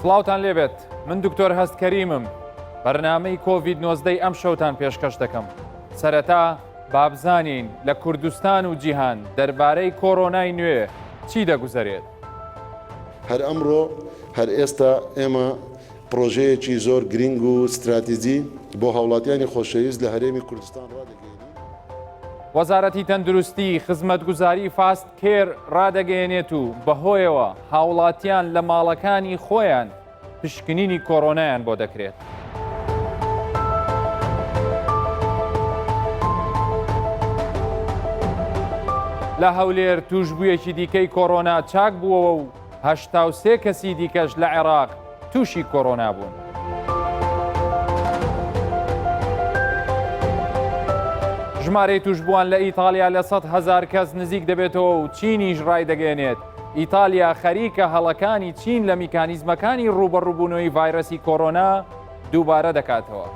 سڵاوتان لێبێت من دکتۆر هەستکەریمم بەرنامەی کۆڤید-19 ئەم شەوتان پێشکەش دەکەم. سەرەتا بابزانین لە کوردستان و جیهان دەربارەی کۆڕۆنای نوێ چی دەگوزارێت. هەر ئەمڕۆ هەر ئێستا ئێمە پرۆژەیەکی زۆر گرنگ و استراتیجی بۆ هاوڵاتیانی خۆشەویست لە هەرێمی کوردستان ڕادەگەینی. وەزارەتی تەندروستی خزمەتگوزاری فاست کێر ڕادەگەیەنێت و بەهۆیەوە هاوڵاتیان لە ماڵەکانی خۆیان پشکنینی کۆڕۆنایان بۆ دەکرێت. لە هەولێر توشبوویەکی دیکەی کۆڕۆنا چاک بووەوە و 83 کەسی دیکەش لە عێراق تووشی کۆڕۆنا بوون. ژمارەی توشبووان لە ئیتالیا لە 100,000 کەس نزیک دەبێتەوە و چینیش ڕای دەگەێنێت ئیتالیا خەریکە هەڵەکانی چین لە میکانیزمەکانی ڕوبەڕووبوونەوەی ڤایرەسی کۆڕۆنا دووبارە دەکاتەوە.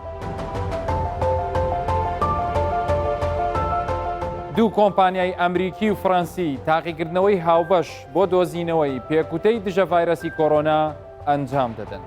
دوو کۆمپانیای ئەمریکی و فەڕەنسی تاقیکردنەوەی هاوبەش بۆ دۆزینەوەی پێکوتەی دژە ڤایرەسی کۆڕۆنا ئەنجام دەدەن.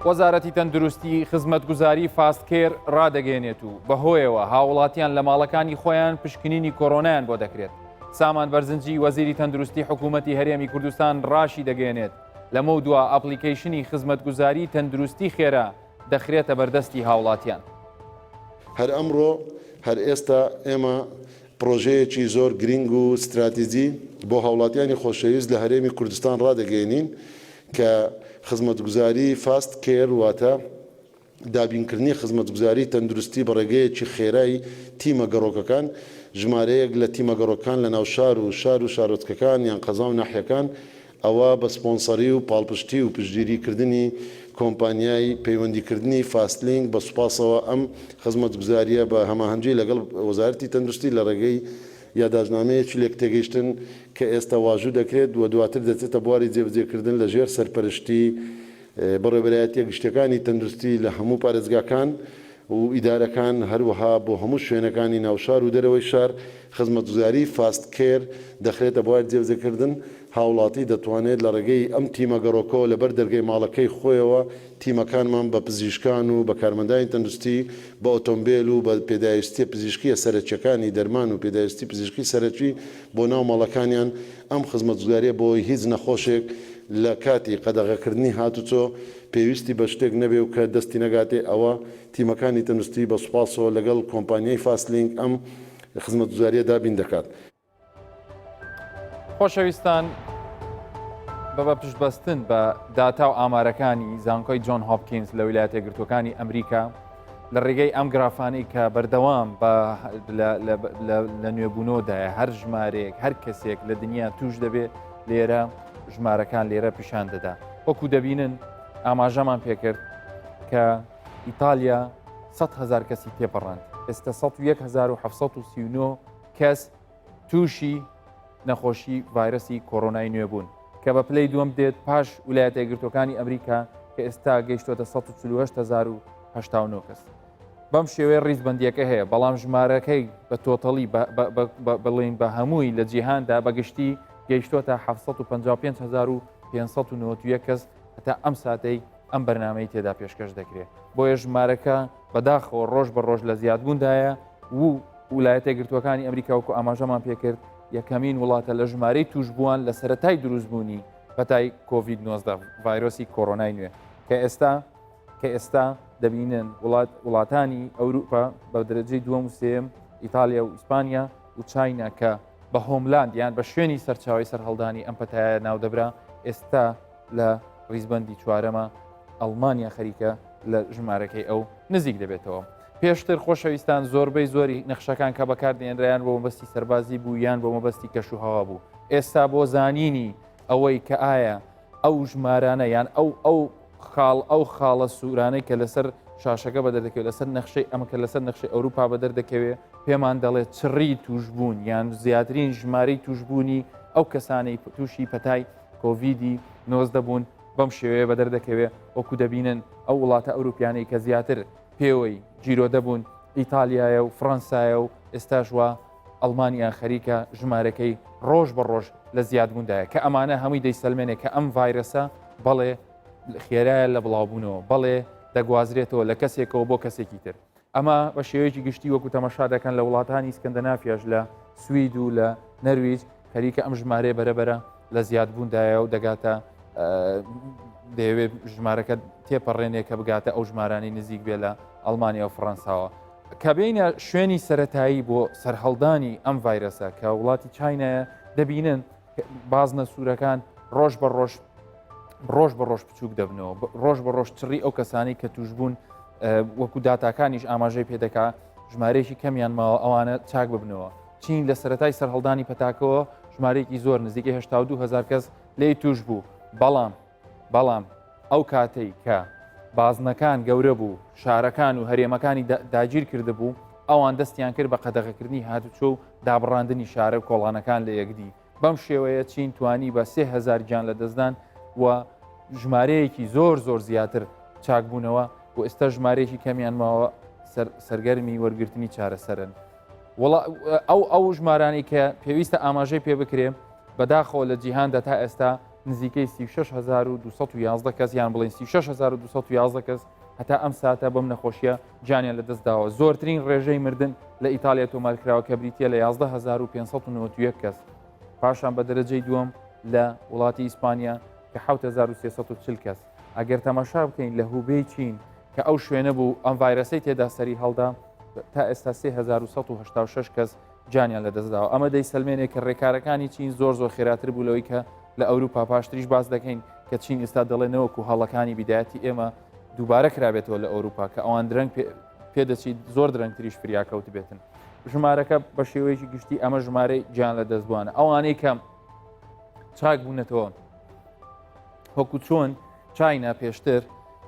وەزارەتی تەندروستی خزمەتگوزاری فاستکێر ڕادەگەێنێت و بەهۆیەوە هاوڵاتیان لە ماڵەکانی خۆیان پشکنینی کۆڕۆنایان بۆ دەکرێت. سامان بەرزنجی وەزیری تەندروستی حکوومەتی هەرێمی کوردستان ڕاشی دەگەێنێت لەمە دووە ئەپلیکیشنی خزمەتگوزاری تەندروستی خێرا دەخرێتە بەردەستی هاوڵاتیان. هەر ئەمڕۆ هەر ئێستا ئێمە پرۆژەیەکی زۆر گرنگ و استراتیجی بۆ هاوڵاتیانی خۆشەویست لە هەرێمی کوردستان ڕادەگەێنین کە خزمەتگوزاری فاست کێر واتە دابینکردنی خزمەتگوزاری تەندروستی بە ڕێگەیەکی خێرایی تیمە گەڕۆکەکان ژمارەیەک لە تیمە گەڕۆکان لە ناو شار و شارۆچکەکان یان قەزا و ناحیەکان ئەوە بە سپۆنسەری و پاڵپشتی و پشتگیریکردنی کۆمپانیای پەیوەندیکردنی فاستلینگ بە سوپاسەوە ئەم خزمەتگوزاریە بە هەماهەنگی لەگەڵ وەزارەتی تەندروستی لە ڕێگەی یاداژنامەیەکی لێک تێگەیشتن کە ئێستا واژوو دەکرێت و دواتر دەچێتە بواری جێبەجێکردن لە ژێر سەرپەرشتی بەڕێوەبەرایەتیە گشتەکانی تەندروستی لە هەموو پارێزگاکان و ئیدارەکان هەروەها بۆ هەموو شوێنەکانی ناوشار و دەرەوەی شار خزمەتگوزاری فاست کێر دەخرێتە بواری جێبەجێکردن. هاوڵاتی دەتوانێت لە ڕێگەی ئەم تیمە گەڕۆکەوە لەبەر دەرگەی ماڵەکەی خۆیەوە تیمەکانمان بە پزیشکان و بە کارمەندانی تەندروستی بە ئۆتۆمبیل و بە پێداویستی پزیشکیە سەرچیەکانی دەرمان و پێداویستی پزیشکی سەرەکی بۆ ناو ماڵەکانیان ئەم خزمەتگوزاریە بۆی هیچ نەخۆشێک لە کاتی قەدەغەکردنی هاتوچۆ پێویستی بە شتێک نەبێ و کە دەستی نەگاتێ ئەوە تیمەکانی تەندروستی بە سوپاسەوە لەگەڵ کۆمپانیای فاستلینگ ئەم خزمەتگوزاریە دابین دەکات. خۆشەویستان بە پشتبەستن بە داتا و ئامارەکانی زانکۆی جۆن هۆپکینز لە ویلایەتە یەکگرتووەکانی ئەمریکا لە ڕێگەی ئەم گرافانەی کە بەردەوام لە نوێبوونەوەدایە هەر ژمارەیەک هەر کەسێک لە دنیا توش دەبێت لێرە ژمارەکان لێرە پیشان دەدا. وەکو دەبینن ئاماژەمان پێکرد کە ئیتالیا 100,000 کەسی تێپەڕاند ئێستا 101,739 کەس تووشی نەخۆشی ڤایرەسی کۆڕۆنای نوێ بوون کە بە پلەی دووەم دێت پاش ویلایەتە یەکگرتووەکانی ئەمریکا کە ئێستا گەیشتوتە 148,089 کەس. بەم شێوەیە ڕیزبەندیەکە هەیە بەڵام ژمارەکەی بە تۆتەڵی بڵین بە هەمووی لە جیهاندا بەگشتی گەیشتوتە 755,591 کەس هەتا ئەم ساتەی ئەم بەرنامەی تێدا پێشکەش دەکرێت. بۆیە ژمارەکە بەداخەوە ڕۆژ بە ڕۆژ لە زیادبووندایە و ویلایەتە یەکگرتووەکانی ئەمریکا وەکو ئاماژەمان پێکرد یەکەمین وڵاتە لە ژمارەی توشبووان لە سەرەتای دروستبوونی پەتای کۆڤید-19 ڤایرۆسی کۆڕۆنای نوێ کە ئێستا دەبینن وڵاتانی ئەوروپا بە دەرەجەی دووەم و سێم ئیتالیا و ئیسپانیا و چاینا کە بە هۆملاند یان بە شوێنی سەرچاوی سەرهەڵدانی ئەم پەتایە ناودەبرا ئێستا لە ڕیزبەندی چوارەمە ئەڵمانیا خەریکە لە ژمارەکەی ئەو نزیک دەبێتەوە. پێشتر خۆشەویستان زۆربەی زۆری نەخشەکان کە بەکاردێنرایان بۆ مەبەستی سەربازی بوو یان بۆ مەبەستی کەشوهەوا بوو. ئێستا بۆ زانینی ئەوەی کە ئایا ئەو ژمارانە یان ئەو خاڵە سوورانەی کە لەسەر شاشەکە بە دەردەکەوێت لەسەر نەخشەی ئەمەکە لەسەر نەخشەی ئەوروپا بە دەردەکەوێت پێمان دەڵێت چڕی توشبوون یان زیاترین ژمارەی توشبوونی ئەو کەسانەی تووشی پەتای کۆڤیدی-19 بوون بەم شێوەیە بە دەردەکەوێت وەکو دەبینن ئەو وڵاتە ئەوروپیانەی کە زیاتر پێوەی جیرۆ دەبوون ئیتالیایە و فڕەنسایە و ئێستاش وە ئەڵمانیا خەریکە ژمارەکەی ڕۆژ بە ڕۆژ لە زیادبووندایە کە ئەمانە هەمووی دەیسەلمێنێ کە ئەم ڤایرەسە بەڵێ خێرایە لە بڵاوبوونەوە بەڵێ دەگوازرێتەوە لە کەسێکەوە بۆ کەسێکی تر ئەمە بە شێوەیەکی گشتی وەکو تەماشا دەکەن لە وڵاتانی سکەندەنافیاش لە سوید و لە نەرویج خەریکە ئەم ژمارە بەرەبەرە لە زیادبووندایە و دەگاتە دەیەوێت ژمارەکە تێپەڕێنێ کە بگاتە ئەو ژمارانی نزیک بێ لە ئەڵمانیا و فەڕەنساوە کە بینە شوێنی سەتایی بۆ سەرهەڵدانی ئەم ڤایرەسە کە وڵاتی چینایە دەبینن بازنە سوورەکان ڕۆژ بە ڕۆژ بچووک دەبنەوە ڕۆژ بە ڕۆژ چڕی ئەو کەسانی کە توش بوون وەکو داتاکانیش ئاماژەی پێدەکا ژمارەیەکی کەمیان ماوە ئەوانە چاک ببنەوە چین لە سەتای سەرهەڵدانی پەتاکەوە ژمارەیەکی زۆر نزیکە 82,000 کەس لێی توش بوو بەڵام ئەو کاتەی کە بازنەکان گەورە بوو شارەکان و هەرێمەکانی داگیر کرده بوو ئەوان دەستیان کرد بە قەدەغەکردنی هاتوچۆ و دابڕاندنی شارە و کۆڵانەکان لە یەکدی بەم شێوەیە چین توانی بە 3,000 گیان لە دەستدان و ژمارەیەکی زۆر زیاتر چاکبوونەوە و ئێستا ژمارەیەکی کەمیان ماوە سەرگەرمی وەرگرتنی چارەسەرن ئەو ژمارانی کە پێویستە ئاماژەی پێ بکرێ بەداخەوە لە جیهاندا تا ئێستا نزیکەی 36,211 کەس یان بڵێن 36,211 کەس هەتا ئەم ساتە بەم نەخۆشیە جانیان لە دەستداوە زۆرترین ڕێژەی مردن لە ئیتالیا تۆمارکراوە کە بریتە لە 11,591 کەس پاشان بە دەرەجەی دووەم لە وڵاتی ئیسپانیا کە 7,340 کەس ئەگەر تەماشا بکەین لە هوبەی چین کە ئەو شوێنە بوو ئەم ڤایرەسەی تێدا سەری هەڵدا تا ئێستا 3,186 کەس جانیان لە دەستداوە ئەمە دەیسەلمێنێک کە ڕێکارەکانی چین زۆر خێراتر بوو لەوەی کە لە ئەوروپا پاشتریش باز دەکەین کە چین ئێستا دەڵێنەوەکو هەڵەکانی بیدایەتی ئێمە دووبارە کرابێتەوە لە ئەوروپا کە ئەوان درەنگ پێدەچیت زۆر درەنگتریش فریاکەوت بێتن ژمارەکە بە شێوەیەکی گشتی ئەمە ژمارەی گیان لە دەستبووانە ئەوانەی کەم چاک بوونەتەوە وەکو چۆن چاینا پێشتر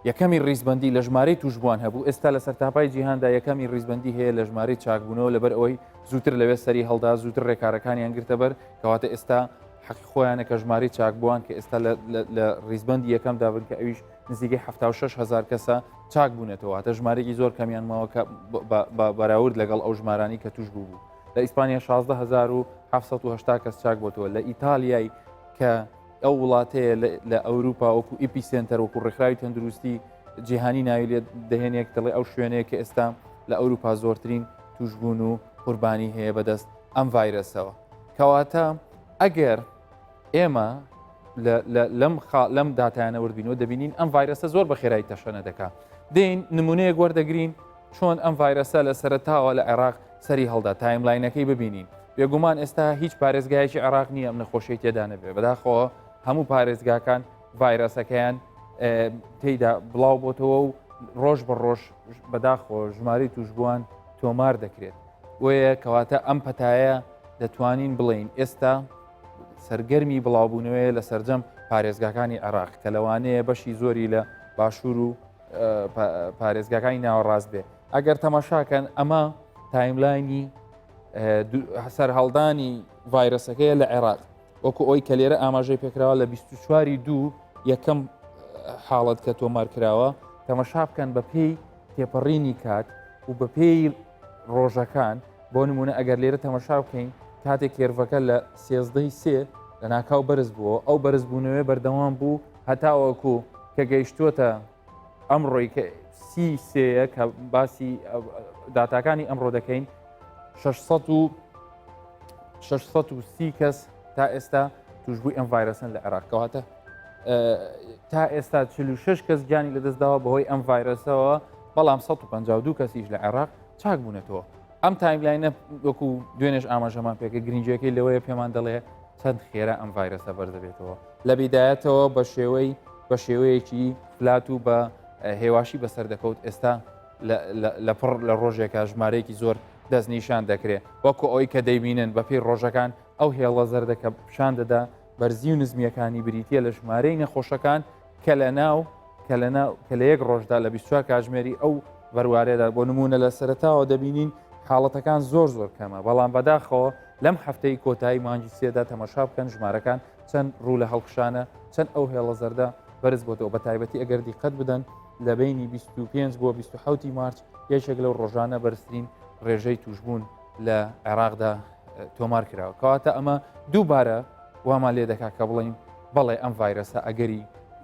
یەکەمی ڕیزبەندی لە ژمارەی توشبووان هەبوو ئێستا لە سەرتاپای جیهاندا یەکەمی ڕیزبەندی هەیە لە ژمارەی چاکبوونەوە لەبەر ئەوەی زووتر لەوێ سەری هەڵدا زووتر ڕێکارەکانیان گرتە بەر کەواتە ئێستا حەقی خۆیانە کە ژمارەی چاکبووان کە ئێستا لە ڕیزبەندی یەکەمدا بن کە ئەویش نزیکەی 76,000 کەسە چاک بوونێتەوە هاتە ژمارەی زۆر کەمیان ماوەکە بەراورد لەگەڵ ئەو ژمارانی کە توش بوو لە ئیسپانیا 16,780 کەس چاک بۆتەوە لە ئیتالیای کە ئەو وڵاتەیە لە ئەوروپا وەکو ئیپیسنتەر وەکو ڕێکخراوی تەندروستی جیهانی ناوی لێ دەهێنێک دەڵێ ئەو شوێنەیە کە ئێستا لە ئەوروپا زۆرترین توشبوون و قوربانی هەیە بەدەست ئەم ڤایرەسەوە کەواتە ئەگەر ئێمە لەم داتایانە وەربینەوە دەبینین ئەم ڤایرەسە زۆر بە خێرایی تەشەنە دەکات دێن نمونەیەک وەردەگرین چۆن ئەم ڤایرەسە لە سەرەتاوە لە عێراق سەری هەڵدا تایملاینەکەی ببینین بێگومان ئێستا هیچ پارێزگایەکی عێراق نییە ئەم نەخۆشیی تێدا نەبێ بەداخەوە هەموو پارێزگاکان ڤایرەسەکەیان تێیدا بڵاو بۆتەوە و ڕۆژ بە ڕۆژ بەداخەوە ژمارەی توشبووان تۆمار دەکرێت وەیە کەواتە ئەم پەتایە دەتوانین بڵین ئێستا سەرگەرمی بڵاوبوونەوەی لە سەرجەم پارێزگاکانی عێراق کە لەوانەیە بەشی زۆری لە باشوور و پارێزگاکانی ناوەڕاست بێ ئەگەر تەماشاکەن ئەمە تایملاینی سەرهەڵدانی ڤایرەسەکەیە لە عێراق وەکو ئەوی کە لێرە ئاماژەی پێکراوە لە 24 دوو یەکەم حاڵەت کە تۆمار کراوە تەماشا بکەن بە پێی تێپەڕینی کات و بە پێی ڕۆژەکان بۆ نمونە ئەگەر لێرە تەماشا بکەین کاتێک کێرڤەکە لە 13 لە ناکاو بەرز بووە ئەو بەرزبوونەوەی بەردەوام بوو هەتاوەکو کە گەیشتووەتە ئەمڕۆی کە سێە کە باسی داتاکانی ئەمڕۆ دەکەین 630 کەس تا ئێستا توشبووی ئەم ڤایرەسن لە عێراقەواتە تا ئێستا 46 کەس گیانی لەدەستداوە بەهۆی ئەم ڤایرەسەوە بەڵام 152 کەسیش لە عێراق چاک بوونێتەوە ئەم تایملاینە وەکو دوێنێش ئاماژەمان پێکە گرنگجەکەی لەوەیە پێمان دەڵێ چەند خێرا ئەم ڤایرەسە بەردەبێتەوە لە بیدایەتەوە بە شێوەیەکی فلات و بە هێواشی بەسەر دەکەوت ئێستا لە ڕۆژێکە ژمارەیەکی زۆر دەستنیشان دەکرێت وەکو ئەوی کە دەیبینن بە پێی ڕۆژەکان ئەو هێڵە زەردەکە پیشان دەدا بەرزی و نزمیەکانی بریتە لە ژمارەی نەخۆشەکان کە لە یەک ڕۆژدا لە 24 کاتژمێری ئەو بەروارێدا بۆ نمونە لە سەرەتاوە دەبینین حاڵەتەکان زۆر کەمە بەڵام بەداخەوە لەم هەفتەی کۆتایی مانگی سێدا تەماشا بکەن ژمارەکان چەند ڕوو لە هەڵکشانە چەند ئەو هێڵە زەردە بەرز بۆتەوە بە تایبەتی ئەگەر دیقەت بدەن لە بینی 25 بۆ 27 مارچ یەکێک لەو ڕۆژانە بەرزترین ڕێژەی توشبوون لە عێراقدا تۆمار کراوە کەواتە ئەمە دووبارە وامان لێ دەکا کە بڵین بەڵێ ئەم ڤایرۆسە ئەگەری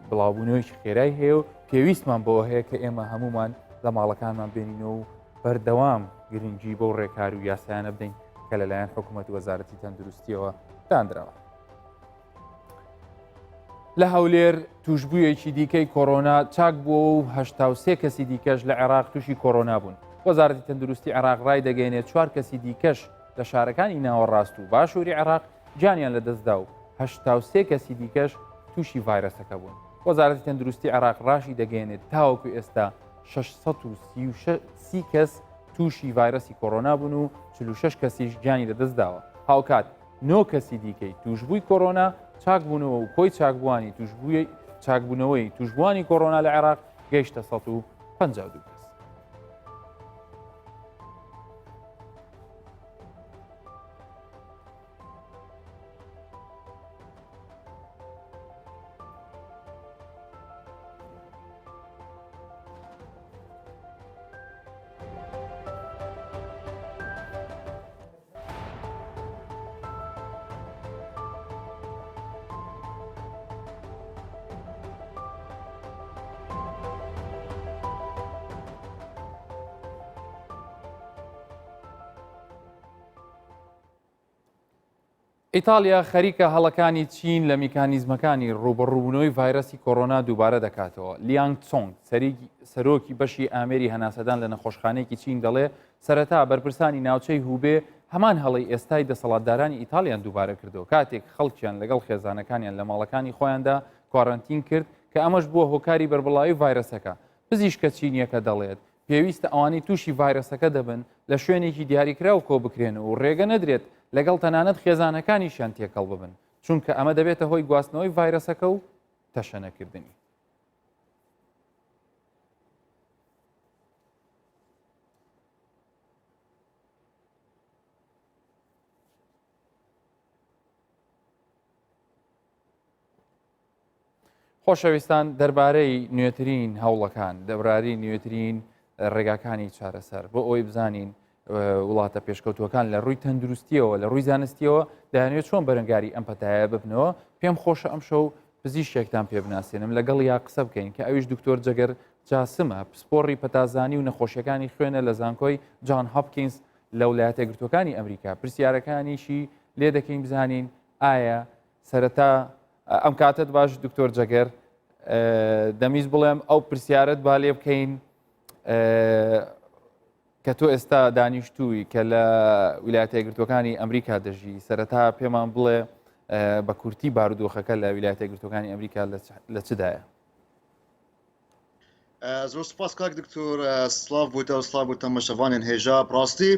بڵاوبوونەوەیکی خێرای هەیە و پێویستمان بۆ هەیە کە ئێمە هەمومان لە ماڵەکانمان بێنینەوە و بەردەوام گرنگی بۆ ڕێکار و یاسایانە بدەین کە لەلایەن حکوومەت وەزارەتی تەندروستیەوە دانراوە. لە هەولێر توشببوویەکی دیکەی کۆرۆنا چاک بووە و 83 کەسی دیکەش لە عێراق تووشی کۆرۆنا بوون. وەزارەتی تەندروستی عێراق ڕای دەگەێنێت 4 کەسی دیکەش لە شارەکانی ناوەڕاست و باشووری عێراق جانیان لەدەستدا و 83 کەسی دیکەش تووشی ڤایرۆسەکە بوون. وەزارەتی تەندروستی عێراق ڕاشی دەگەێنێت تاوەکو ئێستا 630 کەس تووشی ڤایرۆسی کۆرۆنا بوون و 46 کەسیش گیانی لەدەستداوە. هاوکات 9 کەسی دیکەی توشببووی کۆرۆنا چاک بوونەوە و کۆی چاکبووانی چاکبوونەوەی توشببووانی کۆرۆنا لە عێراق گەیشتە 152 کەس. ئیتالیا خەریکە هەڵەکانی چین لە میکانیزمەکانی ڕوبەڕووبوونەوەی ڤایرۆسی کۆرۆنا دووبارە دەکاتەوە. لیانگ چۆنگ سەرۆکی بەشی ئامێری هەناسەدان لە نەخۆشخانەیەکی چین دەڵێ سەرەتا بەرپرسانی ناوچەی هوبێ هەمان هەڵی ئێستای دەسەڵاتدارانی ئیتالیان دووبارە کردەوە کاتێک خەڵکیان لەگەڵ خێزانەکانیان لە ماڵەکانی خۆیاندا کوارانتین کرد کە ئەمەش بووە هۆکاری بەربڵاوی ڤایرۆسەکە. پزیشکە چینیەکە دەڵێت پێویستە ئەوانەی تووشی ڤایرۆسەکە دەبن لە شوێنێکی دیاریکراو کۆ بکرێن و ڕێگە نەدرێت لەگەڵ تەنانەت خێزانەکانیشیان تێکەڵ ببن چونکە ئەمە دەبێتە هۆی گواستنەوەی ڤایرۆسەکە و تەشەنەکردنی. خۆشەویستان دەربارەی نوێترین هەوڵەکان دەبراری نوێترین ڕێگاکانی چارەسەر بۆ ئەوی بزانین وڵاتە پێشکەوتوەکان لە ڕووی تەندروستیەوە لە ڕووی زانستیەوە دەیانوێت چۆن بەرەنگاری ئەم پەتایە ببنەوە پێم خۆشە ئەم شەو پزیشکێکتان پێ بناسیێنم لەگەڵ یا قسە بکەین کە ئەویش دکتۆر جەگەر جاسمە پسپۆڕی پەتازانی و نەخۆشیەکانی خوێنە لە زانکۆی جان هاپکینز لە وڵایەتە یەکگرتووەکانی ئەمریکا پرسیارەکانیشی لێ دەکەین بزانین ئایا سەرەتا ئەم کاتت باش دکتۆر جەگەر دەمیست بڵێم ئەو پرسیارت با لێ بکەین کە تۆ ئێستا دانیشتووی کە لە ویلایەتە یەکگرتووەکانی ئەمریکا دەژی سەرەتا پێمان بڵێ بە کورتی بارودۆخەکە لە ویلایەتە یەکگرتووەکانی ئەمریکا لە چدایە؟ زۆر سپاس کاک دکتۆر سلااو بوویتە و سلااو بوو تەماشەوانێن هێژا ڕاستی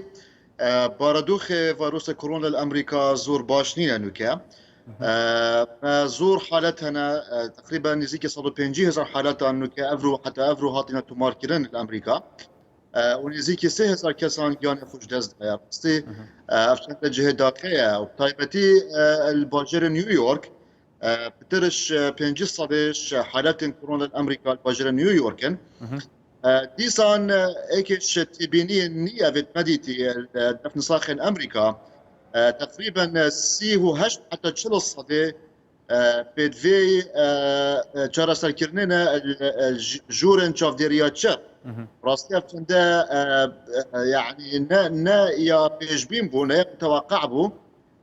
بارودۆخی ڤایرۆسە کۆرۆنا لە ئەمریکا زۆر باش نینە نوکە زۆر حالەت هەنە تقریبا نزیکە 150,000 حالەتان نوکە ئەڤرو حتا ئەڤرو هاتینە تومارکردن لە ئەمریکا و نزیکی 3,000 کەسان گیانی خۆش دەست ڕاستی ئەفشەنتە جهێداکەیە و تایبەتی الباژێرە نیویۆرک بترش 500 حالات كورونا الامريكا الباجره نيويوركن ديسان ايكش تبيني نيه في مديتي دفن صاخن امريكا تقريبا سيه هشت حتى تشل الصدي بيدفي جرس الكرنينا جورن شاف ديرياتشر راستي فندا يعني نا يا بيجبين بو نا توقع بو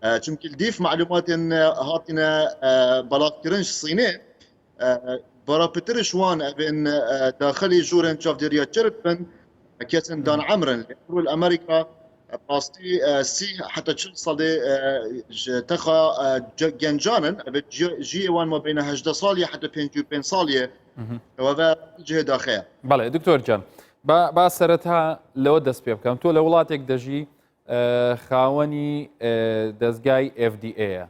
چونکی دیف معلومات هاتنا بلاغکرنش صینه برا پترش وان ابن داخلي جورن شاف ديريا تشربن كيسن دان عمرن الامريكا باستي سي حتى تشل صدي تخا جنجانن جي وان ما بين 18 صاليه حتى 25 صاليه وهذا جهه داخليه. بله دكتور جان با سرتها لو دەست پێ بکەم تۆ لە وڵاتێک دەژی خاوەنی دەستگای FDA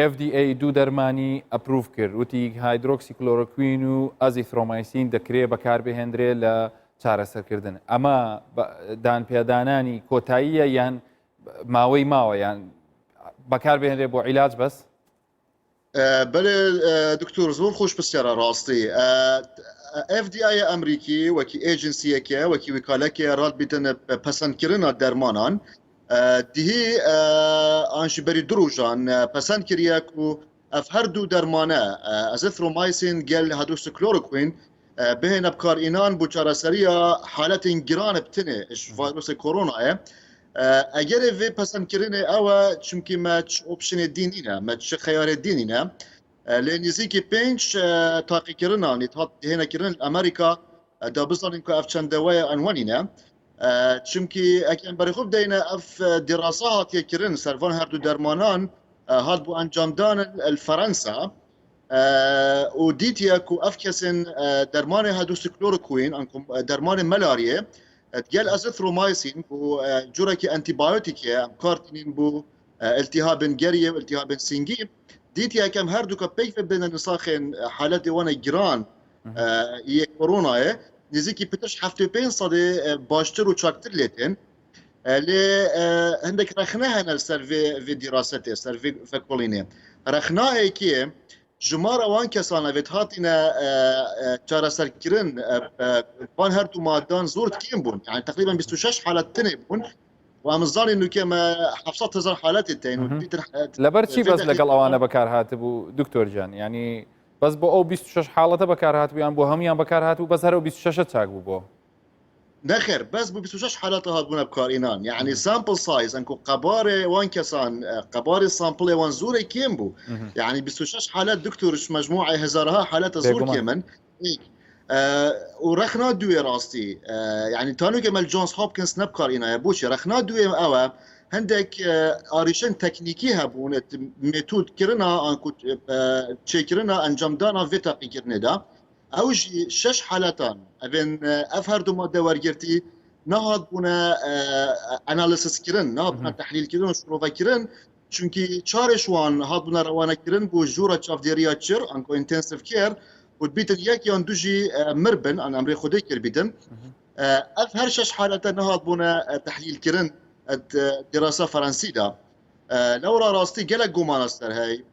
FDA دوو دەرمانی ئەپروف کرد وتی هایدرۆکسی کلۆرۆکوین و ئازیثرۆمایسین دەکرێت بەکاربهێنرێ لە چارەسەرکردن ئەمە دانپێدانانی کۆتاییە یان ماوەی ماوە یان بەکاربهێنرێ بۆ عیلاج بەس؟ بەێ دکتۆر زۆر خۆش پرسیارە ڕاستی FDA ئەمریکی وەکی ئێجنسیەکە وەکی وکالەکە ڕات بیتنە پەسەندکردنە دەرمانان دیهی آنشبری دروژان پسند کریه که اف هر دو درمانه ازیثرومایسین گل هیدروکسیکلوروکوین بهن بکار اینان بو چارەسەریە حالت گران بتنه اش فیروس کرونا اگر وی پسند کرینه او چونکی ما اوپشن دینینه ما خيار دینینه لنزیکی 5 تاقی کرنا نتات هنا کرن امریکا دا بزنین که اف چند دوای عنوانینه چونکی اکن برای خوب دینا اف دراسات یکرن سرفان هر دو درمانان هاد بو انجام دان الفرنسا و دیتیا کو اف کسن درمان هیدروکسیکلوروکوین درمان ملاریا تقال ازيثرومايسين بو جوركي انتيبيوتيكي كارتينين بو التهاب قريه والتهاب سنجي ديتيا كم هردوكا بيف بين النساخين حالات وانا جيران كورونا نزيكي بتش حفتو بين صدي باشتر وشاكتر ليتين اللي عندك رخناها نسر في دراسته سر في فكوليني رخناها كي جمارة وان كسانا فيتهاتنا چارەسەر كرن بان هردو مادان زورت كيم بون يعني تقريبا 26 حالة تنه بون وامزاني انه كما 700,000 حالات التين لبرشي بس لقل اوانا بكار هاتبو دكتور جان يعني بس بو او 26 حالة بكار هاتبو يعني بو هميان بكار هاتبو بس هرو 26 تاقبو بو نخير بس بو 26 حالات هاد بونا بكار إنان يعني سامبل سايز انكو قباري وان كسان قباري سامبل وان زوري كيمبو يعني 26 حالات دكتورش مجموعة هزارها حالات زور كيمن ورخنا دوي راستي يعني تانو كمال جونز هوبكنز نبكار إنا بوشي رخنا دوي أوا عندك آريشن تكنيكي هبون ميثود كرنا انكو تشيكرنا انجام دانا فيتا كرنا دا اوجي 6 حالتان ابن افهر دو ماده ورگرتی نهاد بونا انالیسیس کرن نهاد بونا تحلیل کرن و شروع کرن چونکی چارش وان هاد بونا روانه کرن بو جورا چافدیریا چر انکو انتنسیف کیر و بیتن یک یان دوجی مربن ان امری خودی کر بیتن افهر 6 حالتان نهاد بونا تحلیل کرن دراسه فرنسي دا لورا راستي جلك جومانستر هاي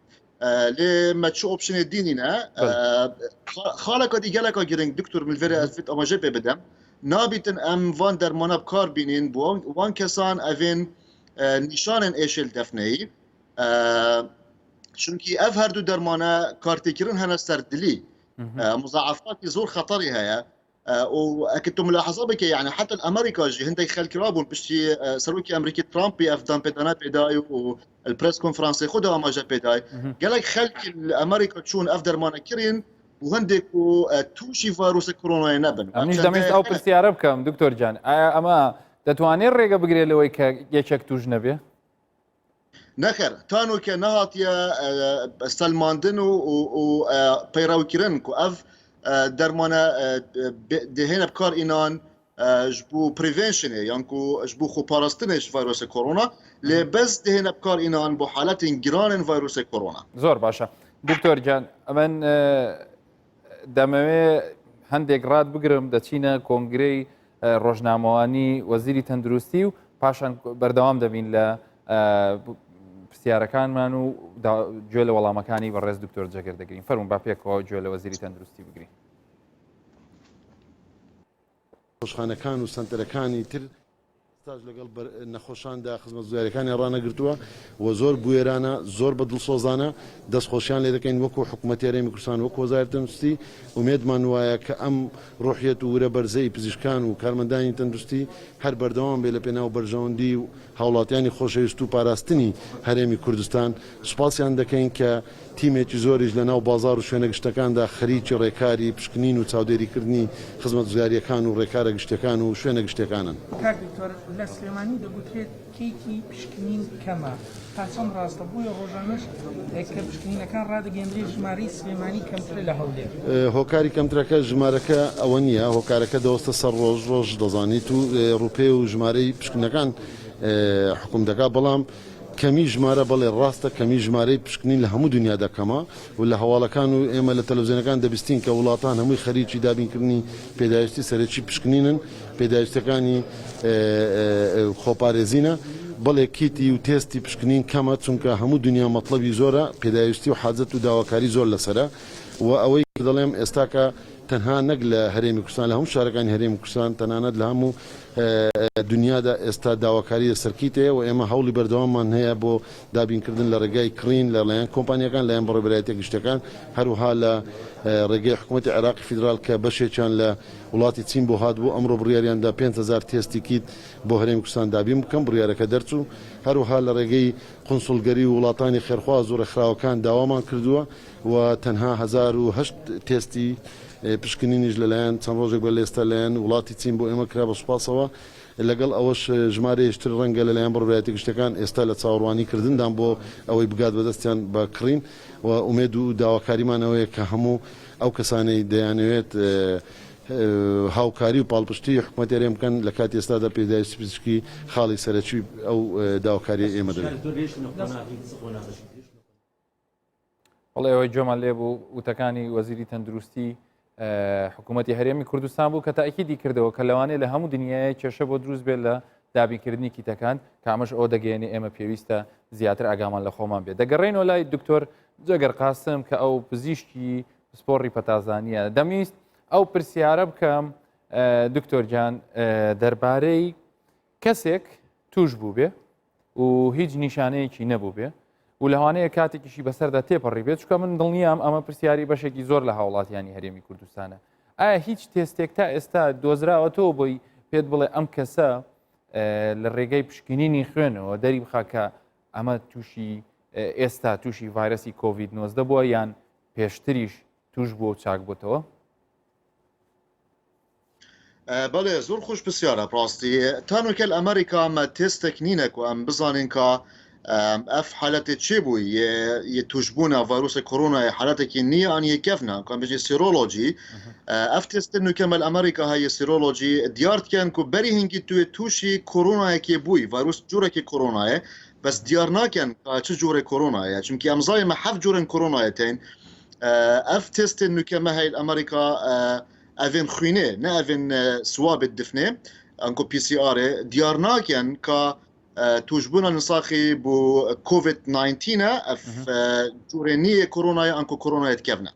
لما تشو اوبشن دينينا خالق دي جلك جرين دكتور من الفيري الفيت اما جيب بدم نابتن ام فان در مناب كاربينين وان كسان افين نشان ايشل دفني چونكي اف هردو درمانه كارتيكرن هنا سردلي مضاعفات زور خطري هيا واكيد ملاحظه بك يعني حتى الامريكا جي هندي خل كرابون بشتي سروكي امريكي ترامب افدان بيدانا بيداي والبريس كونفرنس خدها ما جا بيداي قال لك خلك الامريكا تشون افدر ما نكرين وهندك توشي فيروس كورونا نبن امنيش دميت او برسياره بكم دكتور جان اما دتواني الريقه بقري لو يشك توجنبي نخر تانو كنهاتيا سلماندن و بيراوكرن كو اف درمانه دهنا بكار إنان جبو بريفنشن يعني كو جبو خو باراستنش فيروس كورونا لبس دهنا بكار إنان بو حالات جران فيروس كورونا زور باشا دكتور جان من دموي هندێک ڕات بگرم دەچینە کۆنگرەی ڕۆژنامەوانی وەزیری تەندروستی و پاشان بەردەوام دەبین لە پرسیارەکانمان و گوێ لە وەڵامەکانی بەڕێز دکتۆر جەگەر دەگرین. فەرموون با پێکەوە گوێ لە وەزیری تەندروستی بگرین. خۆشخانەکان و سنتەرەکانی تر ستاژ لەگەڵ نەخۆشاندا خزمەتگوزاریەکانی ڕانەگرتووە و زۆر بوێرانە زۆر بە دڵسۆزانە دەستخۆشیان لێ دەکەین وەکو حکوومەتی هەرێمی کوردستان وەکو وەزارەتی تەندروستی ومێدمان وایە کە ئەم ڕۆحیەت و ورە بەرزەی پزیشکان و کارمەندانی تەندروستی هەر بەردەوام بێ لە پێناو بەرژەوەندی و هاوڵاتیانی خۆشەویست و پاراستنی هەرێمی کوردستان. سوپاسیان دەکەین کە تیمێکی زۆریش لە ناو بازار و شوێنە گشتەکاندا خەریکی ڕێکاری پشکنین و چاودێریکردنی خزمەتگوزاریەکان و ڕێکارە گشتەکان و شوێنە گشتەکانن. لە سلێمانی دەگوترێت کەیکی پشکنین کەمە تا چەند ڕاستە بووە ڕۆژانەش کە پشکنینەکان ڕادەگەندرێت ژمارەی سلێمانی کەمترە لە هەولێر. هۆکاری کەمترەکە ژمارەکە ئەوە نییە، هۆکارەکە دەوەستە سەر ڕۆژ دەزانیت و ڕوپێ و ژمارەی پشکنەکان حکوم دەکات، بەڵام کەمی ژمارە بەڵێ ڕاستە کەمی ژمارەی پشکنین لە هەموو دنیادا کەمە و لە هەواڵەکان و ئێمە لە تەلەڤیزیۆنەکان دەبیستین کە وڵاتان هەمووی خەریکی دابینکردنی پێداویستی سەرەکی پشکنینن، پێداویستەکانی خۆپارێزینە، بەڵێ کیتی و تێستی پشکنین کەمە چونکە هەموو دنیا مەطلەبی زۆرە، پێداویستی و حاجەت و داواکاری زۆر لەسەرە و ئەوەی دەڵێم ئێستاکە تەنها نەک لە هەرێمی کوردستان لە هەموو شارەکانی هەرێمی کوردستان تەنانەت لە هەموو دنیادا ئێستا داواکاری سەرکیتەیە و ئێمە هەوڵی بەردەواممان هەیە بۆ دابینکردن لە ڕێگای کڕین لە لایەن کۆمپانیەکان لایەن بەڕێبەرایەتە گشتەکان هەروها لە ڕێگەی حکوومەتی عێراقی فیدرال کە بەشێکیان لە وڵاتی چین بۆ هاتبوو ئەمڕۆ بڕیاریاندا 5,000 تێستی کیت بۆ هەرێمی کوردستان دابین بکەم بڕیارەکە دەرچوو هەروها لە ڕێگەی قونسولگەری و وڵاتانی خێرخواز و ڕێکخراوەکان داوامان کردووە و تەنها 1008 تێستی پشکنینیش لەلایەن چەند ڕۆژێک بە لێستا لایەن وڵاتی چین بۆ ئێمە کرا بە سوپاسەوە لەگەڵ ئەوەش ژمارەیەشتر ڕەنگە لەلایەن بڕیارەتی گشتەکان ئێستا لە چاوەڕوانی کردندان بۆ ئەوەی بگات بەدەستیان بە کڕین و ئومێد و داواکاریمانەوەیە کە هەموو ئەو کەسانەی دەیانەوێت هاوکاری و پاڵپشتی حکوومەتی هەرێم بکەن لە کاتی ئێستادا پێداویستی پزیشکی خاڵی سەرەکی ئەو داواکاریە ئێمە دەبێت. وڵێ ئەوەی جۆمان لێ بوو وتەکانی وەزیری تەندروستی حکوومەتی هەرێمی کوردستان بوو کە تاکیدی کردەوە کە لەوانەیە لە هەموو دنیای کێشە بۆ دروست بێت لە دابینکردنی کیتەکان کامەش ئەو دەگەێنێ ئێمە پێویستە زیاتر ئاگامان لە خۆمان بێت. دەگەڕێنەوە لای دکتۆر جەگەر قاسم کە ئەو پزیشکی سپۆڕی پەتازانیە دەمویست ئەو پرسیارە بکەم دکتۆر گیان دەربارەی کەسێک توش بوو بێ و هیچ نیشانەیەکی نەبوو بێ و لەوانەیە کاتێکیشی بەسەردا تێپەڕی بێت چکە من دڵنیام ئەمە پرسیاری بەشێکی زۆر لە هاوڵاتیانی هەرێمی کوردستانە. ئایا هیچ تێستێک تا ئێستا دۆزراوەتەوە بۆی پێت بڵێ ئەم کەسە لە ڕێگەی پشکنینی خوێنەوە دەری بخا کە ئەمە تووشی ئێستا تووشی ڤایرەسی کۆڤید-19 بووە یان پێشتریش توش بووە و چاک بووتەوە؟ بەڵێ زۆر خۆش پرسیارە ڕاستی تانوکە لە ئەمریکا ئەمە تێستێک نینەک و ئەم بزانین کە ئەف حالەتێک چێ بووی یە توشبوونە ڤایرۆسە کۆرۆنای حالەتێکی نییە ئەن یەکەفنا کام بژێ سیرۆلۆجی ئەف تێستە نوکەمە لە ئەمریکا هەیە سیرۆلۆجی دیارکەن و بەری هەنگی توێ تووشی کۆرۆنایەکی بووی ڤایرۆس جوورێکی کۆرۆنایە بەس دیار ناکەن چ جۆرە کۆرۆنایە چونکی ئەمزایمە حەف جۆرن کۆرۆنایەتین ئەف تێستە نوکەمە هەیە ئەمریکا ئەڤێن خوێنێ نە ئەڤێن سوابت دفنێ ئەنکۆ PCR دیار ناکەن کە توشبوونا نساخی بۆ COVID-19 ئەف جوورێنیە کۆرۆنایە ئەنکۆ کۆرۆنایەت کەڤنە.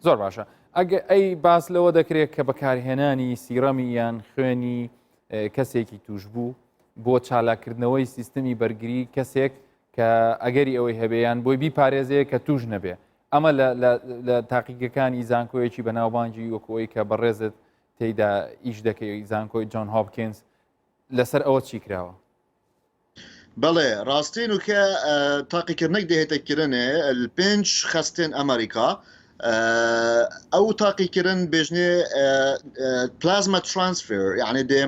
زۆر باشە. ئەگە ئەی باس لەوە دەکرێت کە بەکارهێنانی سیرەمی یان خوێنی کەسێکی توش بوو بۆ چالاکردنەوەی سیستەمی بەرگری کەسێک کە ئەگەری ئەوەی هەبێیان بۆی بیپارێزەیە کە توش نەبێ. ئەمە لە تاقیگەکانی زانکۆیەکی بەناوبانجی وەکۆی کە بەڕێزت تێیدا ئیش دەکەی زانکۆی جۆن هۆپکینز لەسەر ئەوە چی کراوە؟ بەڵێ ڕاستین و کە تاقیکردنێک دەهێتەکردنێ 5 خستێن ئەمریکا ئەو تاقیکردن بێژنێ پلازما ترانسفێر یعنی دێ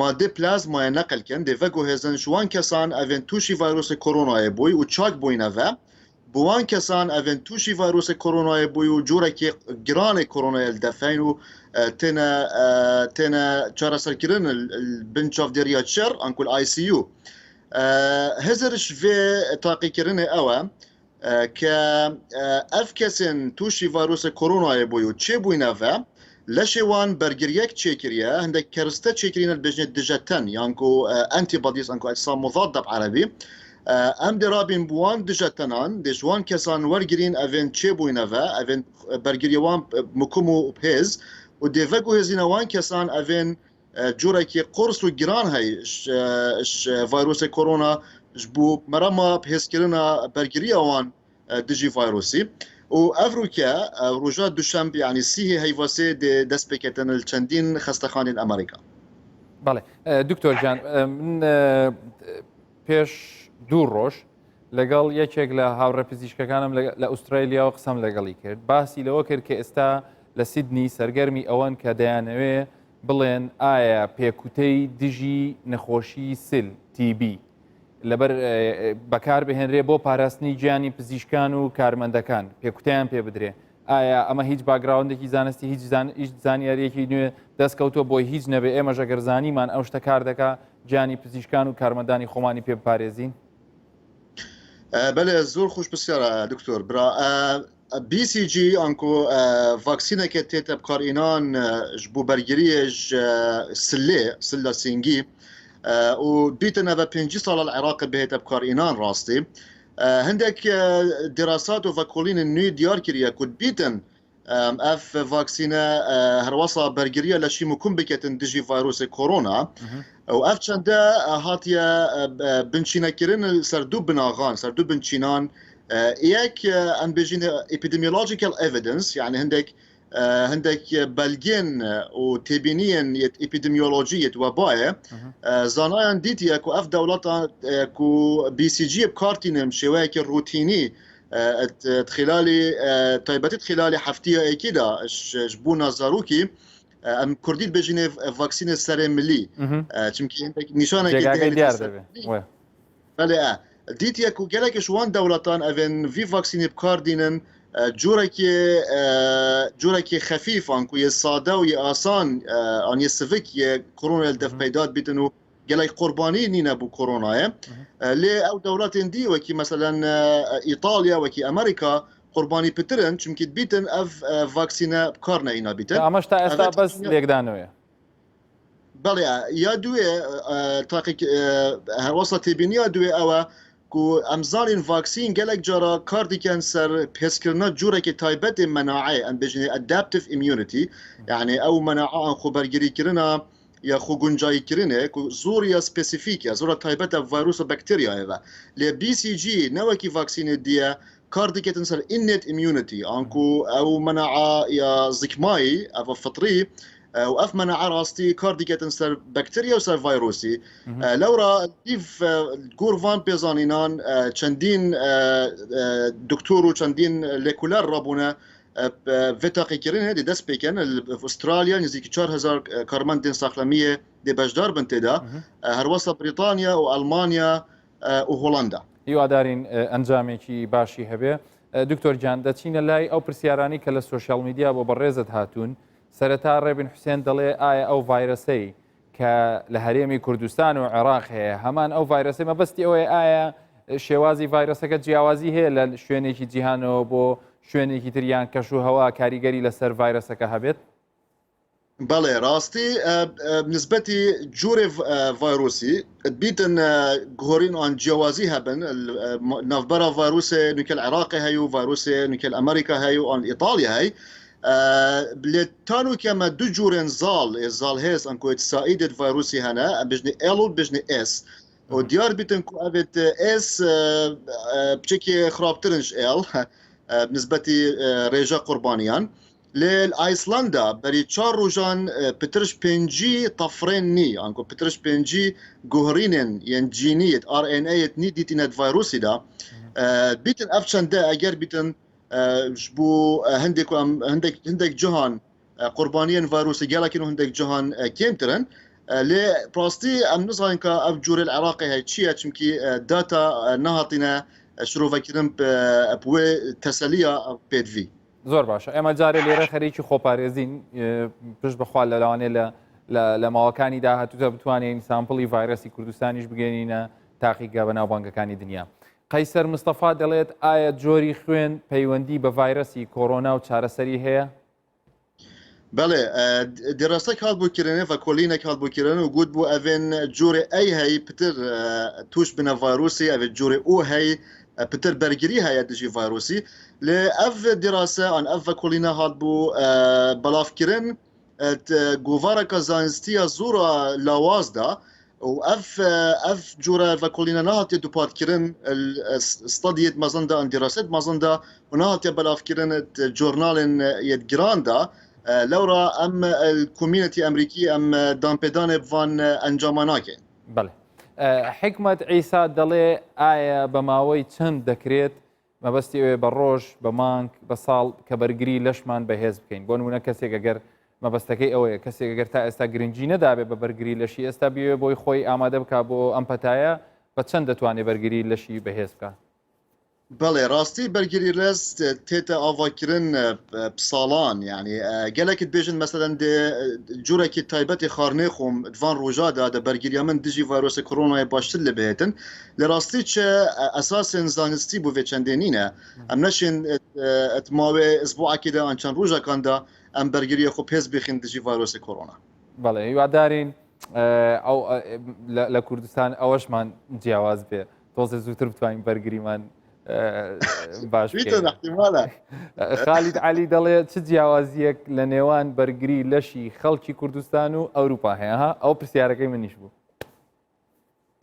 مادە پلازمایە نەقلکەن دێڤەگۆ هێزن شوان کەسان ئەڤێن تووشی ڤایرۆسە کۆرۆنایە بووی و چاک بووینەڤە بوان کەسان ئەڤێن تووشی ڤایرۆسە کۆرۆنایە بووی و جۆرەکی گرانی کۆرۆنایە دەفەین و تێنە چارەسەرکردن بن چاودێریە چێر ئەنکول ICU هەزرش vê taqîkirinê ew e ke ev kesên tûşî vayrosê koronayê bûye û çêbûyîne ve leşê wan bergiriyek çêkiriye hindek keriste çêkirîne bêjne dijeten yan ku antibodies an ku ecsa mudad bi erebî em dê rabîn bi wan dijetenan dê ji wan kesan wergirîn evên çêbûyîne ve evên bergiriye wan mukum û pêz û dê veguhêzîne wan kesan evên جورێکی قرس و گران هەی ڤایرۆسە کۆرۆنا ji بۆ مەرەما پێزکردنا بەرگریە ئەوان دژی ڤایرۆسی و ئەڤروکە ڕۆژە دوشەمبێ ینی سیهی هەیڤاسێ دەست پێکەتەن چەندین خەستەخانین ئەمریکا. بەڵێ دکتۆر گیان من پێش 2 ڕۆژ لەگەڵ یەکێک لە هاوڕێ پزیشکەکانم لە ئوسترالیا و قسەم لەگەڵی کرد باسی لەوە کرد کە ئێستا لە سیدنی سەرگەرمی ئەوەن کە دەیانەوێ بڵێن ئایا پێکوتەی دژی نەخۆشی سل TB لەبەر بەکار بهێنرێ بۆ پاراستنی گیانی پزیشکان و کارمەندەکان پێکوتیان پێ بدرێ ئایا ئەمە هیچ باگراوندێکی زانستی هیچ زانیاریەکی نوێ دەستکەوتۆ بۆی هیچ نەبێ ئێمەش ئەگەرزانیمان ئەو شتە کار دەکا گیانی پزیشکان و کارمەندانی خۆمانی پێ بپارێزین؟ بەڵێ زۆر خۆش پرسیارە دکتۆر برا BCG ئەنکۆ ڤاکسینێکە تێتە بکارئێنان ji بۆ بەرگریەش سلە سینگی و بیتنەڤە 5 ساڵ العێراق بهێتە بکارئێنان ڕاستی هەندێک دراسات و ڤەکۆلین نوێی دیار کردیە کو بیتن اف فاكسينا هروصا برجريه لشي مكون بكتن دجي فيروس كورونا واف چنده هاتيا بنشينا كيرن سردو بناغان سردو بنشينان ياك ام بيجين epidemiological evidence يعني هندك بلجين وتبينيا ابيديميولوجية وباية زانايان ديتي اكو اف دولتا اكو بي سي جي بكارتينم شواك الروتيني خلالي طيبتت خلالي حفتيه اكيدا جبونا زاروكي ام كرديت بجيني فاكسين السري ملي چمكي عندك نشانه كده بله ديتي اكو جالك شوان دولتان افن في فاكسين بكاردينن جوركي خفيف انكو يساده وياسان ان يسفك يا كورونا الدف بيدات بيتنو قالك قرباني نينا بو كورونا لي او دولات دي وكي مثلا ايطاليا وكي امريكا قرباني بترن چمكي بيتن اف فاكسينا بكارنا اينا بيتن امش تا استا بس ليك دانويا بله يا دوي تاقي وصلت بينيا دوي او کو امزارین واکسین گلک جارا کاردی کانسر پیسکرنا جوره که تایبت مناعه ام بجنی ادابتیف ایمیونیتی یعنی او مناعه خو برگری کرنا یا خو گنجایی کرنه کو زور یا سپسیفیک یا زور تایبت ویروس و بکتریا ایوا لی بی سی جی نوکی واکسین دیا کاردی کانسر اینت ایمیونیتی انکو او مناعه یا زکمایی او فطری واف مناعه راستي كارديكت سر بكتيريا وسر فيروسي لورا كيف كورفان بيزانينان چندين دكتور وچندين ليكولار رابونا فتاقي كيرين هدي دس بيكن في استراليا نزيك 4000 كارماندين ساقلميه دي بجدار بنتدا هروسا بريطانيا والمانيا وهولندا يو دارين انجامي باشي هبه دكتور جان دچين لاي او برسياراني كلا سوشيال ميديا بو بريزت هاتون سەرەتا ڕێبن حوسێن دەڵێ ئایا ئەو ڤایرەسەی کە لە هەرێمی کوردستان و عێراق هەیە هەمان ئەو ڤایرەسەی مەبەستی ئەوەیە ئایا شێوازی ڤایرەسەکە جیاوازی هەیە لە شوێنێکی جیهانەوە بۆ شوێنێکی تریان کەش و هەوا کاریگەری لەسەر ڤایرەسەکە هەبێت؟ بله راستی نسبتی جور ویروسی بیتن گهورین آن جوازی هبن نافبرا ویروس نکل عراقی هیو ویروس نکل امریکا هیو آن ایطالیا هی لتانو كما دو جورن زال هيس انكو اتسايدت فيروسي هنا بجني ال بجني اس وديار بيتن كو ابت اس بشكي خرابترنش ال بالنسبه ريجا قربانيان للايسلندا بري تشار روجان بترش بنجي طفريني انكو بترش بنجي جوهرينن ينجينيت ار ان اي ني ديتينت فيروسي دا بيتن افشن دا اگر بيتن جبو هندك جهان قربانيا فيروسي قالك انه هندك جهان كيمترن لي براستي ام نصغن كا افجور العراقي هاي تشيا چمكي داتا نهاتنا شروع فكرن بوي تسليه بيد في زۆر باشە ئێمە جارێ لێرە خەریکی خۆپارێزین پشت بەخوا لەوانێ لە ماوەکانی داهاتووتە بتوانین سامپڵی ڤایرەسی کوردستانیش بگەینە تاقیگا بە ناوبانگەکانی دنیا. قەیسەر مستەفا دەڵێت ئایا جۆری خوێن پەیوەندی بە ڤایرەسی کۆڕۆنا و چارەسەری هەیە؟ بله دراسەك هاتبووکردنێ و کۆلینێک هاتبووکردن و گوت بوو ئەڤێن جۆرێ ئەی هەی پتر توش بنە ڤایرۆسی ئەڤێ جۆرێ ئەو هەی پتر بەرگری هەیە دژی ڤایرۆسی لێ ئەف دیراسە ئەن ئەف کۆلینە هاتبوو بەڵافکردن گۆڤارەکە زانستیە زۆرە لاوازدا و اف جورا فكولينا نهات دوبات كيرن استديت مازندا ان دراسات مازندا ونهات بلاف كيرن جورنال يد جراندا لورا ام الكوميونتي امريكي ام دامبيدان فان انجاماناكي بله حكمة عيسى دلي آية بماوي چند دكريت ما بستي بروج بمانك بصال كبرجري لشمان بهز بكين بون هنا كسي اگر ما بەستەکەی ئەوەیە کەسێک گەر تا ئێستا گرنگی نەدابێت بە بەرگری لەشی ئێستا بێ بۆی خۆی ئامادە بکە بۆ ئەم پەتایە بە چەند دەتوانێت بەرگری لەشی بەهێز بکە؟ بەڵێ ڕاستی بەرگری لەس تێتە ئاواکردن ساڵان یعنی gelekit bêjin meselen dê cureke taybetê xarnê xom van roja da de bergiriya min dijî vayrosê koronayê baştir li bihêtin li rastî çi esasên zanistî bû vê çendênîne em neşên et mavê ezboekê de an çend rojakan da em bergiriya xwe pêz bixin dijî vayrosê korona. بەڵێ هیوادارین ئەو لە کوردستان ئەوەشمان جیاواز بێ تۆزێ زووتر بتوانین بەرگریمان باش تویتر احتمالا خالید علی دەڵێ چ جیاوازیەک لە نێوان بەرگری لەشی خەڵکی کوردستان و ئەوروپا هەیە ها ئەو پرسیارەکەی منیش بوو.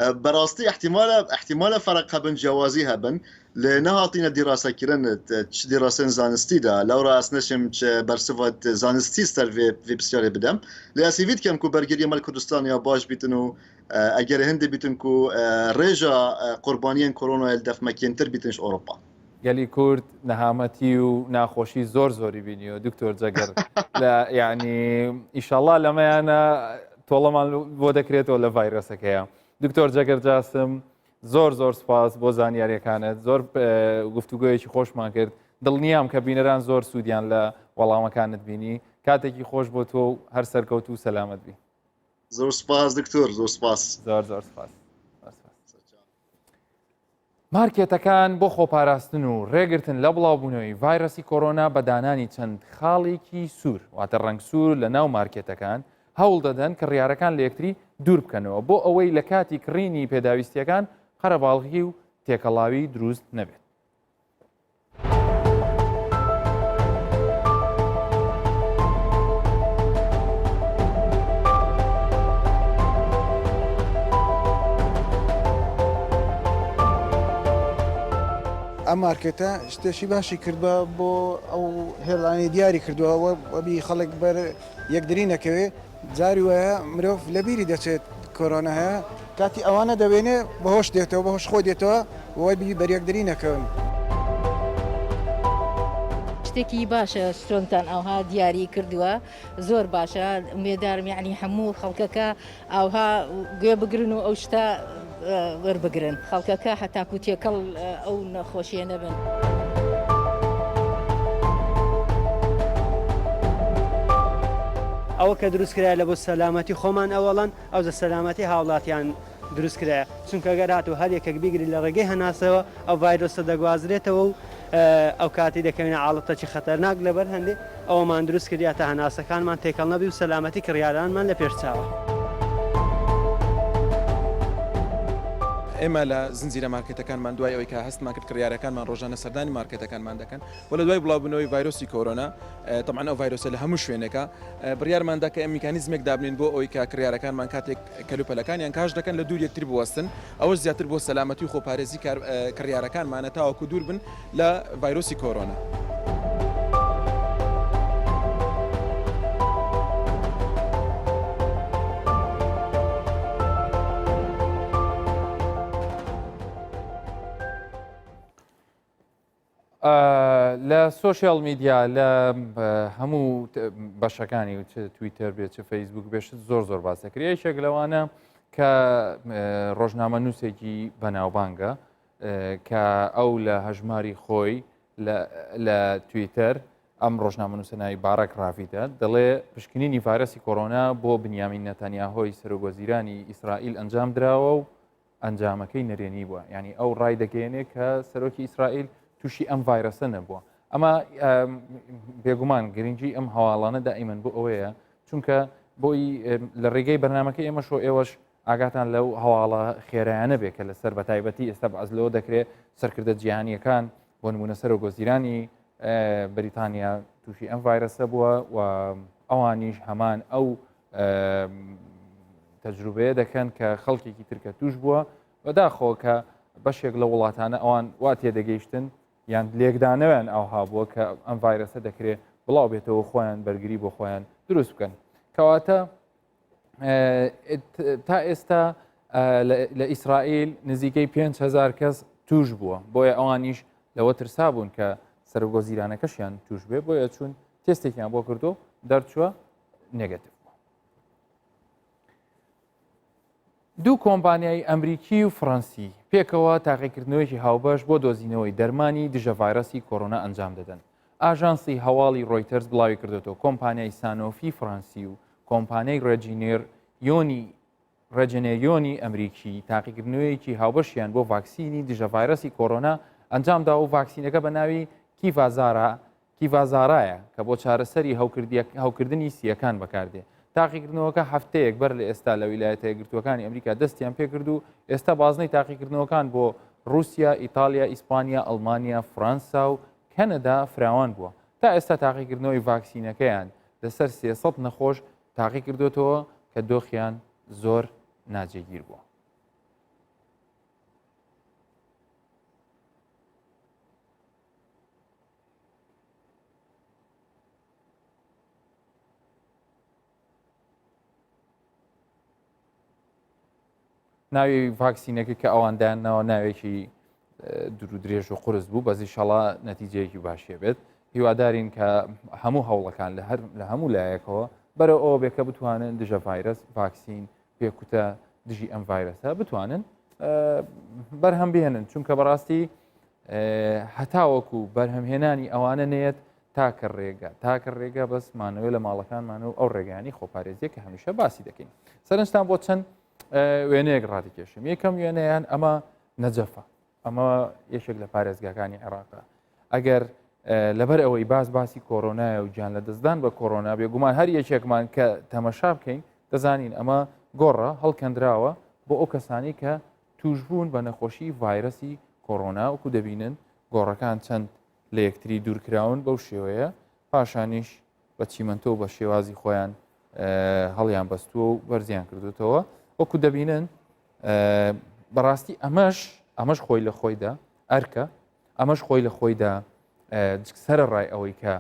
براستي احتمال فرق هبن جوازي هبن لنهاتينا دراسة كيرن دراسة زانستي دا لو راس نشم برسفات زانستي ستر في بسياري بدم لأسيفيد كم كو برگري مال كردستان يا باش بيتنو اگر هند بيتن كو ريجا قربانيين كورونا الدف مكينتر بيتنش اوروبا گەلی کورد نەهامەتی و ناخۆشی زۆری بینیەوە دکتۆر جەگەر یعنی ئیشەڵا لەمەیانە تۆڵەمان بۆ دەکرێتەوە لە ڤایرۆسەکەیە. دکتۆر جەگەر جاسم زۆر سپاس بۆ زانیاریەکانت زۆر گفتوگویەکی خۆشمان کرد دڵنیام کە بینەران زۆر سوودیان لە وەڵامەکانت بینی کاتێکی خۆش بۆ تۆ و هەر سەرکەوت و سەلامت بی. زۆر سپاس دکتۆر زۆر سپاس زۆر سپاس. مارکێتەکان بۆ خۆپاراستن و ڕێگرتن لە بڵاوبوونەوەی ڤایرۆسی کۆرۆنا بە دانانی چەند خاڵێکی سوور واتە ڕنگ سوور لە ناو مارکێتەکان هەوڵ دەدەن کە ڕیارەکان لە یەکتری دوور بکەنەوە بۆ ئەوەی لە کاتی کڕینی پێداویستیەکان قەرەباڵغی و تێکەڵاوی دروست نەبێت. ئەم مارکێتە شتێکی باشی کردووە بۆ ئەو هێڵانی دیاری کردووە وەبی خەڵک بەر یەکدری نەکەوێ جاری وایە مرۆڤ لە بیری دەچێت کۆرۆنا هەیە کاتی ئەوانە دەوێنێ بەهۆش دێتەوە بەهۆش خۆ دێتەوە وەبی بەر یەکدری نەکەون. شتێکی باشە شتۆنتان ئەوها دیاری کردووە زۆر باشە ئومێدارم یعنی هەموو خەڵکەکە ئەوها گوێ بگرن و ئەو شتا وەربگرن خەڵکەکە هەتاکو تێکەڵ ئەو نەخۆشیە نەبن. ئەوە کە دروستکرای لە بۆ سەلامەتی خۆمان ئەوەڵەن ئەو زە سەلامەتی هاوڵاتیان دروستکرایە چونکە گەرات و هەر یەکێک بیگری لە ڕێگەی هەناسەوە ئەو ڤایرۆسە دەگوازرێتەوە و ئەو کاتی دەکەوێنە حاڵەتێکی خەتەرناک لەبەر هەندێک ئەوەمان دروست کردیاتە هەناسەکانمان تێکەڵ نەبی و سەلامەتی کڕیارانمان لە پێشچاوە. ئێمە لە زنجیرە مارکێتەکانمان دوای ئەوەی کە هەستمان کرد کڕیارەکانمان ڕۆژانە سەردانی مارکێتەکانمان دەکەن و لە دوای بڵاوبوونەوەی ڤایرۆسی کۆرۆنا تەمان ئەو ڤایرۆسە لە هەموو شوێنێکە بڕیارماندا کە ئەم میکانیزمێک دابنین بۆ ئەوەی کە کڕیارەکانمان کاتێک کەلوپەلەکانیان کاش دەکەن لە دوور یەکتر بوەستن ئەوە زیاتر بۆ سەلامەتی و خۆپارێزی کڕیارەکانمانە تاوەکو دوور بن لە ڤایرۆسی کۆرۆنا. لە سوۆشیال میدیا لە هەموو بەشەکانی و چ تویتەر بێت چ فەیسبوک بێشت زۆر باسەکری یەکێک لەوانە کە ڕۆژنامە نووسێکی بەناوبانگە کە ئەو لە هەژماری خۆی لە تویتەر ئەم ڕۆژنامە نووسناوی بارەک ڕافیدە دەڵێ پشکنینی ڤایرۆسی کۆرۆنا بۆ بنیامین نەتانیاهۆی سەرۆگۆزیرانی ئیسرائیل ئەنجام درراوە و ئەنجامەکەی نەرێنی بووە یعنی ئەو ڕای دەگەێنێ کە سەرۆکی ئیسرائیل تووشی ئەم ڤایرۆسە نەبووە. ئەمە بێگومان گرنگی ئەم هەواڵانە دائیمەن بۆ ئەوەیە چونکە بۆی لە ڕێگەی بەرنمەکە ئێمە شۆ ئێوەش ئاگاتان لەو هەواڵە خێرایانە بێ کە لەسەر بە تایبەتی ئێستا بەعزلەوە دەکرێت سەرکردە جیهانیەکان بۆ نمونە سەرۆگۆزیرانی بریتانیا تووشی ئەم ڤایرۆسە بووە و ئەوانیش هەمان ئەو تەجروبەیە دەکەن کە خەڵکێکی ترکە توش بووە بەداخۆ کە بەشێک لە وڵاتانە ئەوان وا تێدەگەیشتن یان لێکدانەوەیان ئەوها بووە کە ئەم ڤایرۆسە دەکرێت بڵاو بێتەوە خۆیان بەرگری بۆ خۆیان دروست بکەن. کەواتە تا ئێستا لە ئیسرائیل نزیکەی 5,000 کەس توش بووە بۆیە ئەوانیش لەوە ترسا بوون کە سەرۆگۆزیرانەکەشیان توش بێ بۆیە چوون تێستێکیان بۆ کردو دەرچووە نێگەتیڤ. دوو کۆمپانیای ئەمریکی و فڕەنسی پێکەوە تاقیکردنەوەیکی هاوبەش بۆ دۆزینەوەی دەرمانی دژە ڤایرۆسی کۆرۆنا ئەنجام دەدەن. ئاژانسی هەواڵی ڕۆیتەرز بڵاوی کردێتەوە کۆمپانیای سانۆفی فڕەنسی و کۆمپانیای ڕێجنێریۆنی ئەمریکی تاقیکردنەوەیکی هاوبەشیان بۆ ڤاکسینی دژە ڤایرۆسی کۆرۆنا ئەنجامدا و ڤاکسینەکە بە ناوی کیڤازارایە کە بۆ چارەسەری هەوکردنی سیەکان بەکاردێ. تاقیکردنەوەکە هەفتەیەک بەر لە ئێستا لە ویلایەتە یەکگرتووەکانی ئەمریکا دەستیان پێکرد و ئێستا بازنەی تاقیکردنەوەکان بۆ رووسیا، ئیتالیا، ئیسپانیا، ئەڵمانیا، فەرەنسا و کەنەدا فراوان بووە. تا ئێستا تاقیکردنەوەی ڤاکسینەکەیان لەسەر 300 نەخۆش تاقی کردوێتەوە کە دۆخیان زۆر ناجێگیر بووە. ناوی ڤاکسینەکە کە ئەوەندایانەوە ناوێکی دوور و درێژ و قرس بوو بەزی شەڵا نەتیجەیەکی باشیە بێت. هیوادارین کە هەموو هەوڵەکان لە هەموو لایەکەوە بەرە ئەوە بێکە بتوانن دژە ڤایرەس ڤاکسین پێکوتە دژی ئەم ڤایرەسە بتوانن بەرهەم بهێنن چونکە بەڕاستی هەتاوەکو بەرهەمهێنانی ئەوانە نێت تاکە ڕێگە بەسمانەوە لە ماڵەکانمانەوە ئەو ڕێگەیانی خۆپارێزیە کە هەمیشە باسی دەکەین. سەرنجتان بۆ چەند وێنەیەک ڕادیکێشم. یەکەم وێنەیان ئەمە نەجەفە، ئەمە یەکێک لە پارێزگاکانی عێراقا. ئەگەر لەبەر ئەوەی باسی کۆرۆنایە و گیان لە دەستدان بە کۆرۆنا بێگومان هەر یەکێکمان کە تەمەشا بکەین دەزانین ئەمە گۆڕە هەڵکەندراوە بۆ ئەو کەسانی کە توشبوون بە نەخۆشی ڤایرەسی کۆرۆنا وەکو دەبینن گۆڕەکان چەند لە یەکتری دوورکراون بەو شێوەیە پاشانیش بە چیمەنتۆ بە شێوازی خۆیان هەڵیان بەستووە و بەرزیان کردوتەوە وەکو دەبینن بەڕاستی ئەمەش خۆی لە خۆیدا ئەرکە ئەمەش خۆی لە خۆیدا سرە ڕای ئەوەی کە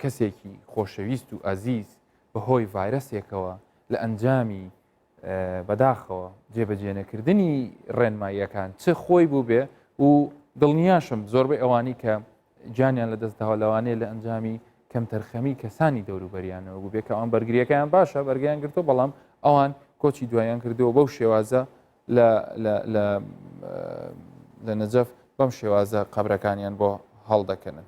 کەسێکی خۆشەویست و ئازیز بەهۆی ڤایرەسێکەوە لە ئەنجامی بەداخەوە جێبەجێنەکردنی ڕێنماییەکان چ خۆی بوو بێ و دڵنیاشم زۆربەی ئەوانی کە جانیان لە دەستداوە لەوانەیە لە ئەنجامی کەم تەرخەمی کەسانی دەوروبەریانەوە بوو بێ کە ئەوان بەرگریەکەیان باشە بەرگیان گرتو بەڵام ئەوان کۆچی دوایان کردەوە بەو شێوازە لە نەجەف بەم شێوازە قەبرەکانیان بۆ هەڵدەکەنن.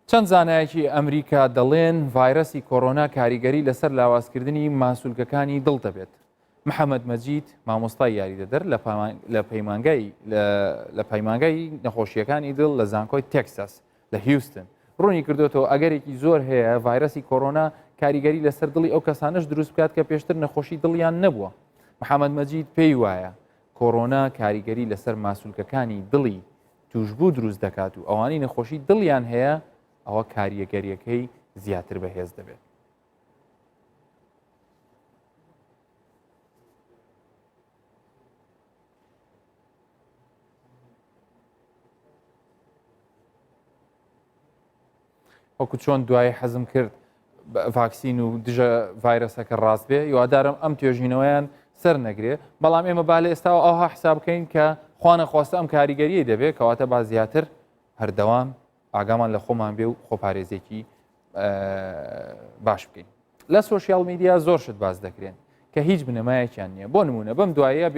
چەند زانایەکی ئەمریکا دەڵێن ڤایرەسی کۆرۆنا کاریگەری لەسەر لاوازکردنی ماسوولکەکانی دڵ دەبێت. محەممەد مەجید مامۆستای یاریدەدەر لە پەیمانگای نەخۆشیەکانی دڵ لە زانکۆی تێکساس لە هیوستن ڕوونی کردوێتەوە ئەگەرێکی زۆر هەیە ڤایرەسی کۆرۆنا کاریگەری لەسەر دڵی ئەو کەسانش دروست بکات کە پێشتر نەخۆشی دڵیان نەبووە. محەممەد مەجید پێی وایە کۆرۆنا کاریگەری لەسەر ماسوولکەکانی دڵی توشبوو دروست دەکات و ئەوانی نەخۆشی دڵیان هەیە ئەوە کاریگەریەکەی زیاتر بەهێز دەبێت. وەکو چۆن دوای حەزم کرد ڤاکسین و دژە ڤایرەسەکە ڕاست بێ هیوادارم ئەم توێژینەوەیان سەر نەگرێ بەڵام ئێمە با لە ئێستاوە ئەوها حساب بکەین کە خوانە خواستە ئەم کاریگەریە دەبێت کەواتە با زیاتر هەردەوام ئاگامان لە خۆمان بێ و خۆپارێزێکی باش بکەین. لە سۆشیال میدیا زۆر شت باز دەکرێن کە هیچ بنەمایەکیان نییە بۆ نمونە بەم دوایە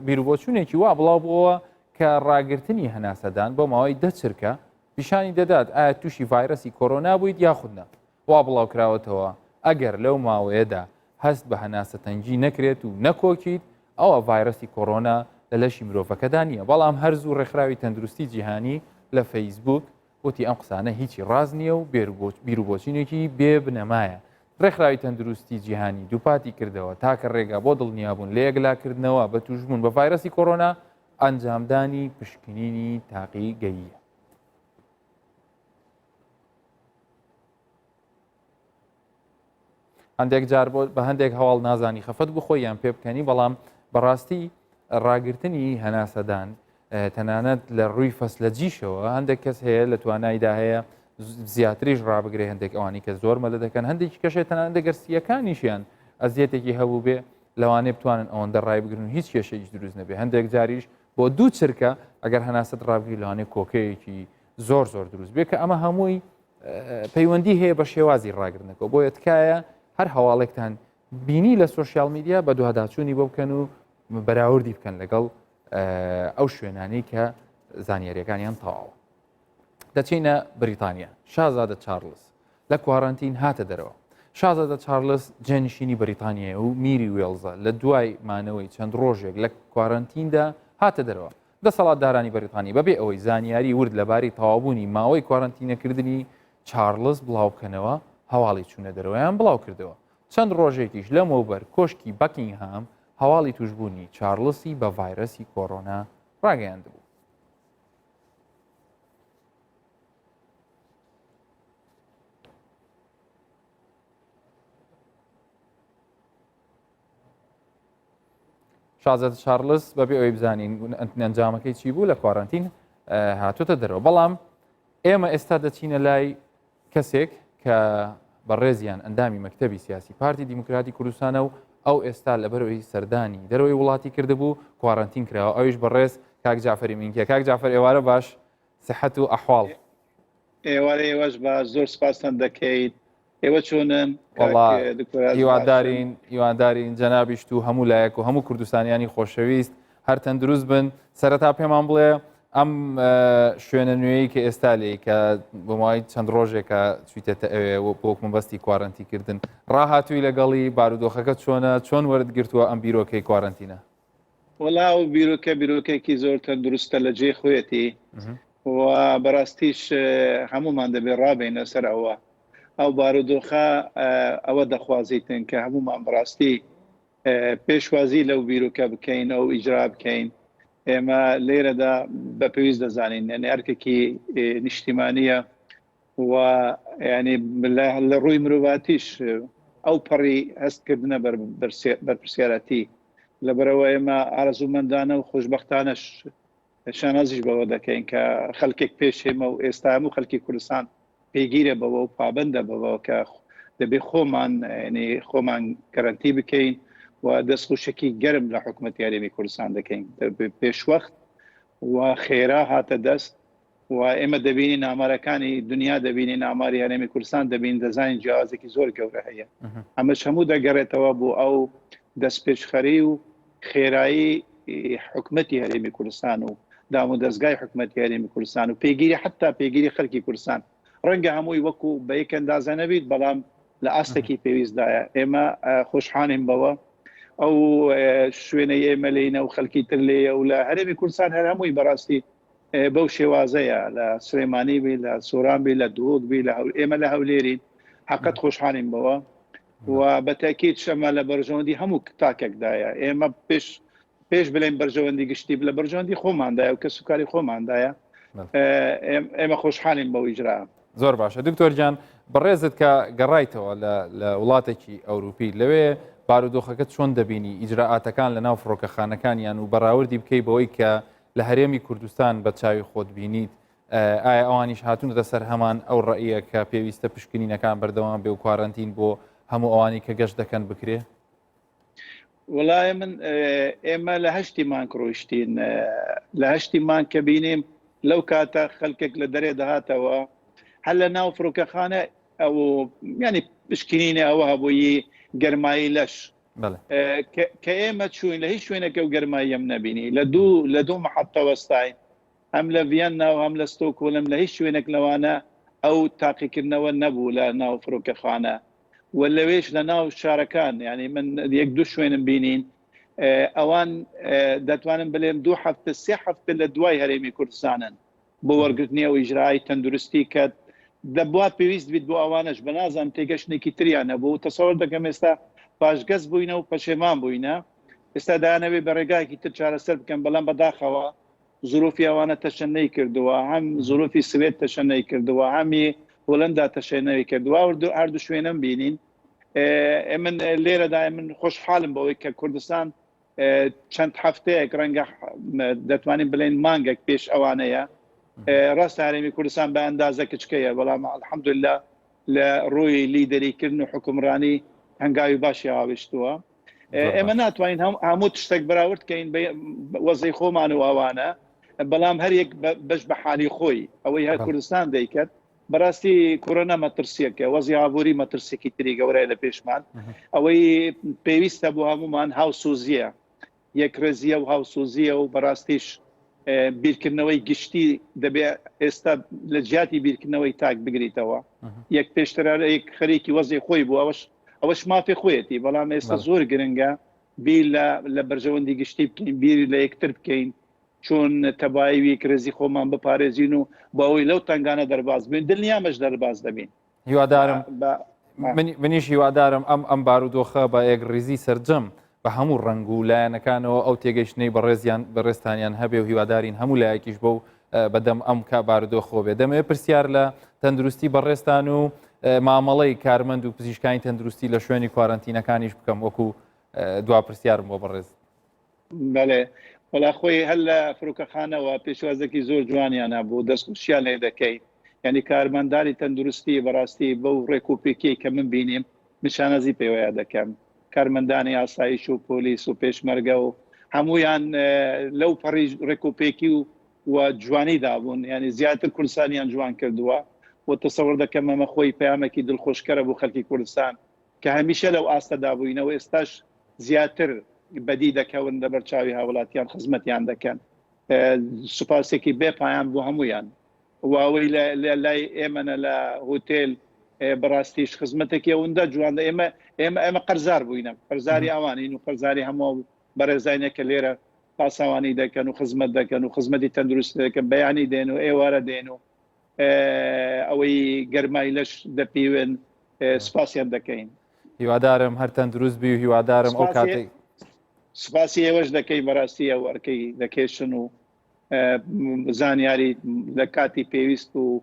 بیرروبۆچوونێکی وا بڵاو بووەوە کە ڕاگررتنی هەناسەدان بۆ ماوەی 10 چرکە پیشانی دەدات ئایا تووشی ڤایرەسی کۆرۆنا بوویت یاخودنا وا بڵاو کراوەتەوە ئەگەر لەو ماوەیەدا هەست بە هەناسەتەنجی نەکرێت و نەکۆکیت ئەوە ڤایرەسی کۆرۆنا لە لەشی مرۆڤەکەدا نییە بەڵام هەرزوو ڕێکخراوی تەندروستی جیهانی لە فەیسبوک وتی ئەم قسانە هیچی ڕاز نییە و بیرروبۆچینێکی بێ بنەمایە. ڕێکخراوی تەندروستی جیهانی دووپاتی کردەوە تاکە ڕێگا بۆ دڵنیابوون لە یەکلاکردنەوە بە توشبوون بە ڤایرەسی کۆرۆنا ئەنجامدانی پشکنینی تاقی گەییە. هەندێک جار بە هەندێک هەواڵ نازانی خەفەت بخۆی یان پێ بکەنی بەڵام بەڕاستی ڕاگررتنی هەناسەدان تەنانەت لە ڕووی فەسلە جیشەوە هەندێک کەس هەیە لە توانایدا هەیە زیاتریش ڕابگرێ هەندێک ئەوانی کە زۆر مەلە دەکەن هەندێکی کەشێت تەنانەت دەگەرسیەکانیشیان ئەزیەتێکی هەبوو بێ لەوانێ بتوانن ئەوەندە ڕای بگرن و هیچ کێشەیەکی دروست نەبێ هەندێک جاریش بۆ دوو چرکە ئەگەر هەناسەت ڕابگری لەوانێ کۆکەیەکی زۆر دروست بێ کە ئەمە هەمووی پەیوەندی هەیە بە شێوازی ڕاگرنەکەەوە بۆ یەتکایە هەر هەواڵێکتان بینی لە سۆشیال میدیا بە دوهاداچوونی بۆ بکەن و بەراوردی بکەن لەگەڵ ئەو شوێنانەی کە زانیاریەکانیان تەواوە. دەچینە بریتانیا. شازادە چارلز لە کوارانتین هاتە دەرەوە. شازادە چارلز جێنشینی بریتانیە و میری وێڵزە لە دوای مانەوەی چەند ڕۆژێک لە کوارانتیندا هاتە دەرەوە. دەسەڵاتدارانی بەریتانی بەبێ ئەوەی زانیاری ورد لەباری تەواوبوونی ماوەی کوارانتینەکردنی چارلز بڵاو بکەنەوە هەواڵی چوونە دەرەوەیان بڵاو کردەوە. چەند ڕۆژێکیش لەمەوبەر کۆشکی بەکینگهام هەواڵی توشببوونی چارلسی بە ڤایرەسی کۆڕۆنا ڕاگەیاندبوو. شازادە چارلز بەبێ ئەوەی بزانین ئەنجامەکەی چی بوو لە کوارانتین هاتوتە دەرەوە. بەڵام ئێمە ئێستا دەچینە لای کەسێک کە بەڕێزیان ئەندامی مەکتەبی سیاسی پارتی دیموکراتی کوردستانە و ئەو ئێستا لەبەرەوەی سەردانی دەرەوەی وڵاتی کردبوو کوارانتین کراوە. ئەویش بەڕێز کاک جعفەری مینکە. کاک جعفەر ئێوارە باش سەحەت و ئەحواڵ. ئێوارە ئێوەش بە زۆر سپاسان دەکەیت. ئێوە چۆنن؟ هیوادارین جەنابیشت و هەموو لایەک و هەموو کوردستانیانی خۆشەویست هەر تەندروست بن. سەرەتا پێمان بڵێ ئەم شوێنە نوێی کە ئێستا لێ کە بۆمای چەند ڕۆژێکە چیتێتە ئەوێ بۆک مەبەستی کوارانتیکردن ڕاهاتووی لەگەڵی بارودۆخەکە چۆن وەرگرتووە ئەم بیرۆکەی کوارانتینە؟ وەڵاو بیرۆکێکی زۆر تەندروستە لە جێ خۆیەتی و بەڕاستیش هەمومان دەبێت ڕابێنە سەر ئەوە. ئەو بارودۆخە ئەوە دەخوازیتن کە هەمومان بەڕاستی پێشوازی لەو بیرۆکە بکەین ئەو ئیجرا بکەین. ئێمە لێرەدا بە پێویست دەزانین یعنی هەرکێکی نیشتیمانیە و ینی لە ڕووی مرۆڤاتیش ئەو پەڕی هەستکردنە بەرپرسیارەتی لەبەرەوە ئێمە ئارەزوومەندانە و خۆشببختانەش شانازیش بەوە دەکەین کە خەڵکێک پێشێمە و ئێستا هەموو خەڵکی کوردستان پێگیرە بەوە و پابندە بەوە کە دەبێت خۆمان گەرانتی بکەین و دەستخوشکی گەرم لە حکوومەتی یاریمی کوردستان دەکەین پێشوەخت و خێرا هاتە دەست و ئێمە دەبینی ئامارەکانی دنیا دەبینین ئاماری یاریمی کوردستان دەبین دەزانین جیاوازێکی زۆر گەورە هەیە. ئەمەش هەموو دەگەڕێتەوە بۆ ئەو دەستپێشخەری و خێرایی حکوومەتی یاریمی کوردستان و دام و دەستگای حکوومەتی یاریمی کوردستان و پێگیری حتا پێگیری خەڵکی کوردستان ڕەنگە هەمووی وەکو بە یەک ئەندازە نەبیت بەڵام لە ئاستێکی پێویستدایە. ئێمە خۆشحانین بەوە ئەو شوێنەی ئێمە لێنە و خەڵکی تر لێە و لە هەرێمی کوردستان هەر هەمووی بەڕاستی بەو شێوازەیە لە سلێمانی بی لە سۆران بی لە دووک بی ئێمە لە هەولێرین حقت خۆشحانین بەوە و بەتاکید شەمە لە بەرژەوەندی هەموو تاکێکدایە. ئێمە پێش بڵێن بەرژەوەندی گشتی لە بەرژەوەندی خۆماندایە و کە سوکاری خۆماندایە ئێمە خۆشحالین بەو ئیجرا. زۆر باشە دکتۆر گیان بەڕێزت کە گەڕایتەوە لە وڵاتێکی ئەوروپی لەوێ بارودۆخەکە چۆن دەبینی ئیجراعاتەکان لە ناو فڕۆکەخانەکانیان و بەراوردی بکەی بەوەی کە لە هەرێمی کوردستان بە چاوی خۆت بینیت ئایا ئەوانیش هاتوونەتە سەر هەمان ئەو ڕەئیە کە پێویستە پشکنینەکان بەردەوام بێ و کوارانتین بۆ هەموو ئەوانی کە گەشت دەکەن بکرێ؟ وڵای من ئێمە لە هەشتی مان کڕۆشتین لە هەشتی مان کە بینیم لەو کاتە خەڵکێک لە دەرێ دەهاتەوە هەر لە ناو فڕۆکەخانە ئەو ینی پشکنینە ئەوە هەبووی گەرمایی لەش کە ئێمە چوین لە هیچ شوێنێکە و گەرمایی ئەم نەبینی لە دوو مەحەبتەوەستاین هەم لە ڤیەننا و هەم لە ستۆکۆلم لە هیچ شوێنێک لەوانە ئەو تاقیکردنەوە نەبوو لە ناو فڕۆکەخانە و لەوێش لە ناو شارەکان ینی من یەک دوو شوێنم بینین ئەوان دەتوانم بڵێم 2 هەفتە 3 هەفتە لە دوای هەرێمی کوردستانن بۆ وەرگرتنی ئەو ئیجرای تەندروستی کە دەبوات پێویست بیت بۆ ئەوانش بەنازان تێگەشتێکی تریان نەبوو تەسەوەر دەکەم ئێستا پاشگەز بووینە و پەشێمان بووینە ئێستا دایانەوێ بە ڕێگایەکی تر چارەسەر بکەم بەڵام بەداخەوە زروفی ئەوانە تەشەنەی کردووە هەم زروفی سوێت تەشەنەی کردووە هەمی هۆلەندا تەشەنەی کردووە هەردوو شوێنم بینین. من لێرەدا من خۆشحاڵم بەوەی کە کوردستان چەند هەفتەیەک ڕەنگە دەتوانین بڵێن مانگێک پێش ئەوانەیە ڕاست هەرێمی کوردستان بە ئەندازە کچکەیە بەڵام الحەمدوللا لە ڕووی لیدەریکردن و حکومڕانی هەنگاوی باشی هاوێشتووە. ئێمە ناتوانین هەموو تشتێک بەراورد بکەین وەزەی خۆمان و ئەوانە بەڵام هەر یەک بەش بە حالی خۆی ئەوەی هەر کوردستان دەیکرد بەڕاستی کۆرۆنا مەترسیەکە وەزی ئابووری مەترسێکی تری گەورەیە لە پێشمان ئەوەی پێویستە بۆ هەمومان هاوسوزیە یەکرێزیە و هاوسوزیە و بەڕاستیش بیرکردنەوەی گشتی دەبێت ئێستا لە جیاتی بیرکردنەوەی تاک بگریتەوە یەک پێشتر یەک خەریکی وەزی خۆی بوو ئەوەش مافی خۆیەتی بەڵام ئێستا زۆر گرنگە بیر لە بەرژەوەندی گشتی بکەین بیر لە یەکتر بکەین چۆن تەبایوی کرێزی خۆمان بپارێزین و باوەی لەو تنگانە دەرباز بین دڵنیامەش دەرباز دەبین. هیوادارم منیش هیوادارم ئەم بارودۆخە بە یەک ڕیزی سەرجەم بە هەموو ڕنگ و لایەنەکانەوە ئەو تێگەیشتنەی بەڕێستانیان هەبێ و هیوادارین هەموو لایەکیش بەو بەدەم ئەم کا بارودۆخۆ بێ. دەمەوێت پرسیار لە تەندروستی بەڕێستان و مامەڵەی کارمەند و پزیشکانی تەندروستی لە شوێنی کوارەنتینەکانیش بکەم وەکو دوا پرسیارم بۆ بەڕێز. بەڵێ وەڵا خۆی هەر لە فروکەخانەوە پێشوازێکی زۆر جوانیان هەبوو دەستخوشیان لێ دەکەیت یعنی کارمەندانی تەندروستی بەڕاستی بەو ڕێک و پێکەی کە من بینیم نیشانەزی پێوەیە دەکەم کارمەندانی ئاسایش و پۆلیس و پێشمەرگە و هەمویان لەو پەڕی ڕێک و پێکی و جوانی دابوون ینی زیاتر کوردستانیان جوان کردووە و تەسەوەر دەکەم ئەمە خۆی پەیامێکی دڵخۆشکەرە بۆ خەڵکی کوردستان کە هەمیشە لەو ئاستەدا بووینەوە ئێستاش زیاتر بەدی دەکەون لە بەرچاوی هاوڵاتیان خزمەتیان دەکەن سوپاسێکی بێ پایان بۆ هەمویان واوەی لای ئێمەە لە هۆتێل بەڕاستیش خزمەتێکی ئەوەندە جواندا ئێمە قەرزار بووینە قەرزاری ئەوانین و قەرزاری هەموو بەڕێزانێکە لێرە پاساوانی دەکەن و خزمەت دەکەن و خزمەتی تەندروست دەکەن بەیانی دێن و ئێوارە دێن و ئەوەی گەرمای لەش دەپیوێن سوپاسیان دەکەین. هیوادارم هەر تەندروست بی و هیوادارم ئەو کاتێک سپاسی ئێوەش دەکەی بەڕاستی ئەوەرکەی دەکێشن و زانیاری لە کاتی پێویست و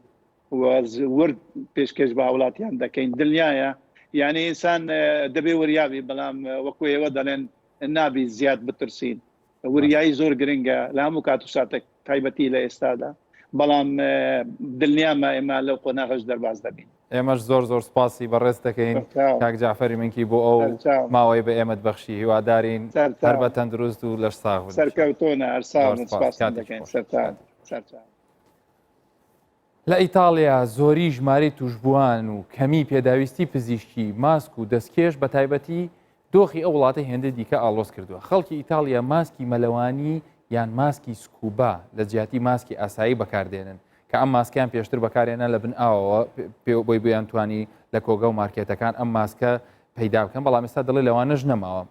ورد پێشکەش بە وڵاتیان دەکەین دڵنیایە یعنی ئینسان دەبێ وریابی بەڵام وەکو ئێوە دەڵێن نابی زیاد بترسین وریایی زۆر گرنگە لە هەموو کات و ساتێک تایبەتی لە ئێستادا بەڵام دڵنیامە ئێمە لەو قۆناغەش دەرباز دەبین. ئێمەش زۆر سپاسی بەڕێز دەکەین کاک جعفەری منکی بۆ ئەو ماوەی بە ئێمەت بەخشی هیوادارین هەر بە تەندروست و لەش ساغ سەرکەوتۆنە هەرساڵ دەکەین سەرتان. لە ئیتاڵیا زۆری ژمارەی توشبووان و کەمی پێداویستی پزیشکی ماسک و دەستکێش بە تایبەتی دۆخی ئەو وڵاتی هێندە دیکە ئاڵۆز کردووە. خەڵکی ئیتاڵیا ماسکی مەلەوانی یان ماسکی سکوبا لە جیاتی ماسکی ئاسایی بەکاردێنن کە ئەم ماسکیان پێشتر بەکارێنە لە بن ئاوەوە بۆی بۆیان توانی لە کۆگە و مارکێتەکان ئەم ماسکە پەیدا بکەن بەڵام ئێستا دڵی لەوانەش نەماوە.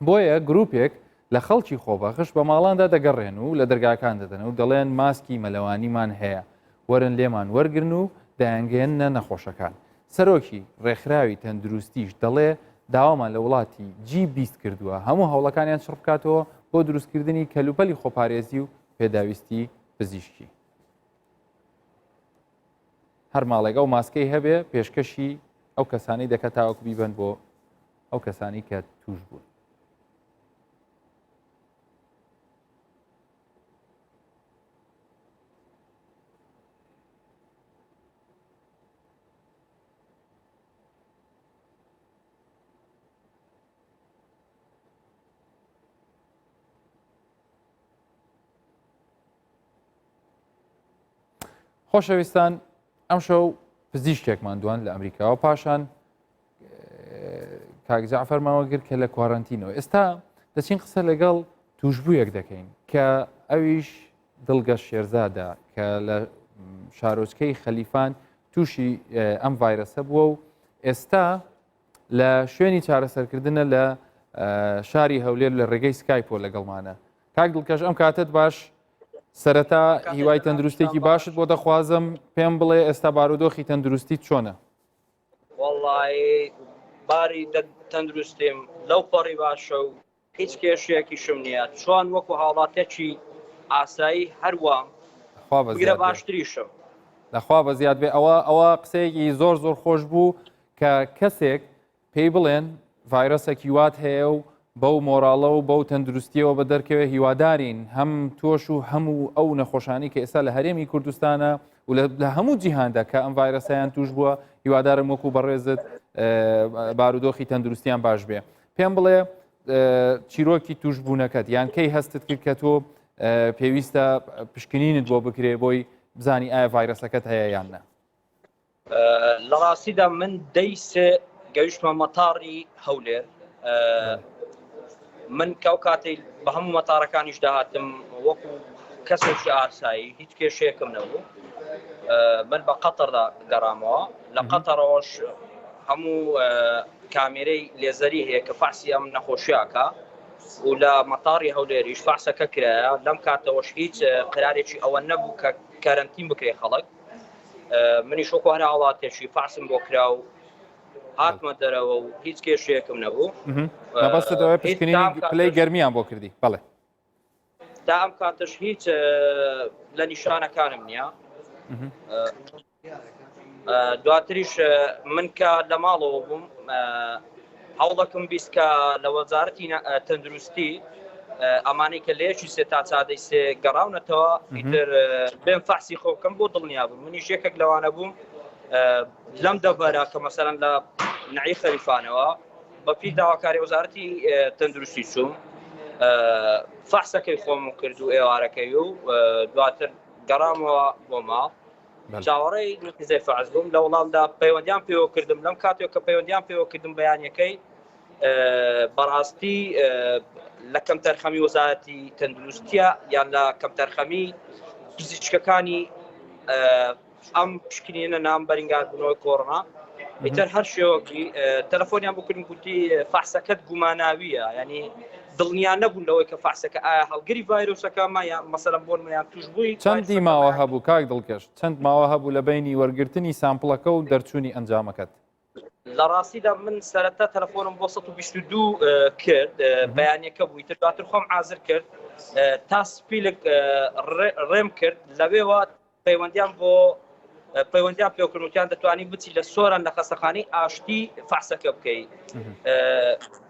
بۆیە گروپێک لە خەڵکی خۆبەخش بە ماڵاندا دەگەڕێن و لە دەرگاکان دەدەن و دەڵێن ماسکی مەلەوانیمان هەیە وەرن لێمان وەرگرن و دەیانگەێنە نەخۆشەکان. سەرۆکی ڕێکخراوی تەندروستیش دەڵێ داوامان لە وڵاتی G20 کردووە هەموو هەوڵەکانیان شڕ بکاتەوە بۆ دروستکردنی کەلوپەلی خۆپارێزی و پێداویستی پزیشکی. هەر ماڵێک ئەو ماسکەی هەبێ پێشکەشی ئەو کەسانی دەکات تاوەکو بیبن بۆ ئەو کەسانی کە توش بوون. خۆشەویستان ئەم شەو پزیشکێکمان دوان لە ئەمریکاوە پاشان کاک جعفەرماوە گر کە لە کوارەنتینەوە ئێستا دەچین قسە لەگەڵ توشبوویەک دەکەین کە ئەویش دڵگەشت شێرزادە کە لە شارۆچکەی خەلیفان تووشی ئەم ڤایرەسە بووە و ئێستا لە شوێنی چارەسەرکردنە لە شاری هەولێر لە ڕێگەی سکایپۆ لەگەڵمانە. کاک دڵکەش ئەم کاتت باش سەرەتا هیوای تەندروستێکی باشت بۆ دەخوازم پێم بڵێ ئێستا بارودۆخی تەندروستیت چۆنە؟ وەڵڵی باری تەندروستیم لەو پەڕی باشە و هیچ کێشەیەکیشم نییە چۆن وەکو هاوڵاتێکی ئاسایی هەروە بگرە باشتریشم لەخوا بە زیاد بێ ئەوە قسەیەکی زۆر خۆش بوو کە کەسێک پێی بڵێن ڤایرۆسێکی وات هەیە و بەو مۆراڵە و بەو تەندروستیەوە بە دەرکەوێ هیوادارین هەم تۆش و هەموو ئەو نەخۆشانی کە ئێستا لە هەرێمی کوردستانە و لە هەموو جیهاندا کە ئەم ڤایرۆسیان توش بووە هیوادارم وەکو بەڕێزت بارودۆخی تەندروستیان باش بێ. پێم بڵێ چیرۆکی توشبوونەکەت یان کەی هەستت کرد کە تۆ پێویستە پشکنینت بۆ بکرێ بۆی بزانی ئایا ڤایرۆسەکەت هەیە یان نە؟ لە ڕاستیدا من دەی سێ گەیشتمە مەتاڕی هەولێر من کەو کاتی بە هەموو مەتارەکانیش داهاتم وەکو کەسێکی ئاسایی هیچ کێشەیەکم نەبوو. من بە قەتەردا گەڕامەوە لە قەتەرەوەش هەموو کامێرەی لێزەری هەیە کە فاحسی ئەم نەخۆشیاکە و لە مەتاڕی هەولێریش فاحسەکە کرایە لەم کاتەوەش هیچ قرارێکی ئەوە نەبوو کە کارەنتین بکرێ خەڵک منیش وەکو هەر هاوڵاتێکی فاحسم بۆ کرا و هاتمە دەرەوە و هیچ کێشەیەکم نەبوو. مەبەستەوەی پشکنینی پلەی گەرمیان بۆ کردی بەڵێ تا ئەم کاتش هیچ لە نیشانەکانم نییە. دواتریش من کە لە ماڵەوە بووم هەوڵەکەم بیست کە لە وەزارەتی تەندروستی ئەمانەی کە لێشی سێ تا چادەی سێ گەڕاونەتەوە ئیتر بێن فەحسی خۆکەم بۆ دڵنیا بووم. منیش یەکێک لەوانە بووم لەم دەبەرە کە مەسەرەن لە نعی خەریفانەوە بە پێی داواکاری وەزارەتی تەندروستی چووم فەحسەکەی خۆم کرد و ئێوارەکەی و دواتر گەڕامەوە بۆ ماڵ. چاوەڕێی نتیجەی فەحس بووم لە وڵامدا پەیوەندیان پێوە کردم لەم کاتێک کە پەیوەندیان پێوە کردم بەیانیەکەی بەڕاستی لە کەمتەرخەمی وەزارەتی تەندروستیە یان لە کەمتەرخەمی پزیشکەکانی ئەم پشکنینە نام بەرینگاربوونەوەی کۆڕۆنا ئیتر هەر شێوەکی تەلەفۆنیان بۆ کردم گوتی فەحسەکەت گوماناویە ینی دڵنیان نەبوون لەوەی کە فەحسەکە ئایا هەڵگری ڤایرۆسەکەمە یان مەسەلەن بۆ نمونەیان توش بووی. چەندی ماوە هەبوو کاک دڵکەش چەند ماوە هەبوو لە بینی وەرگرتنی سامپڵەکە و دەرچوونی ئەنجامەکەت؟ لە ڕاستیدا من سەرەتا تەلەفۆنم بۆ 122 کرد بەیانیەکە بووی تر دواتر خۆم حازر کرد تا سپیلک ڕێم کرد لەوێوە پەیوەندیان بۆ پەیوەندیان پێوکردوتیان دەتوانین بچی لە سۆران لە خەستەخانەی ئاشتی فەحسەکە بکەیت.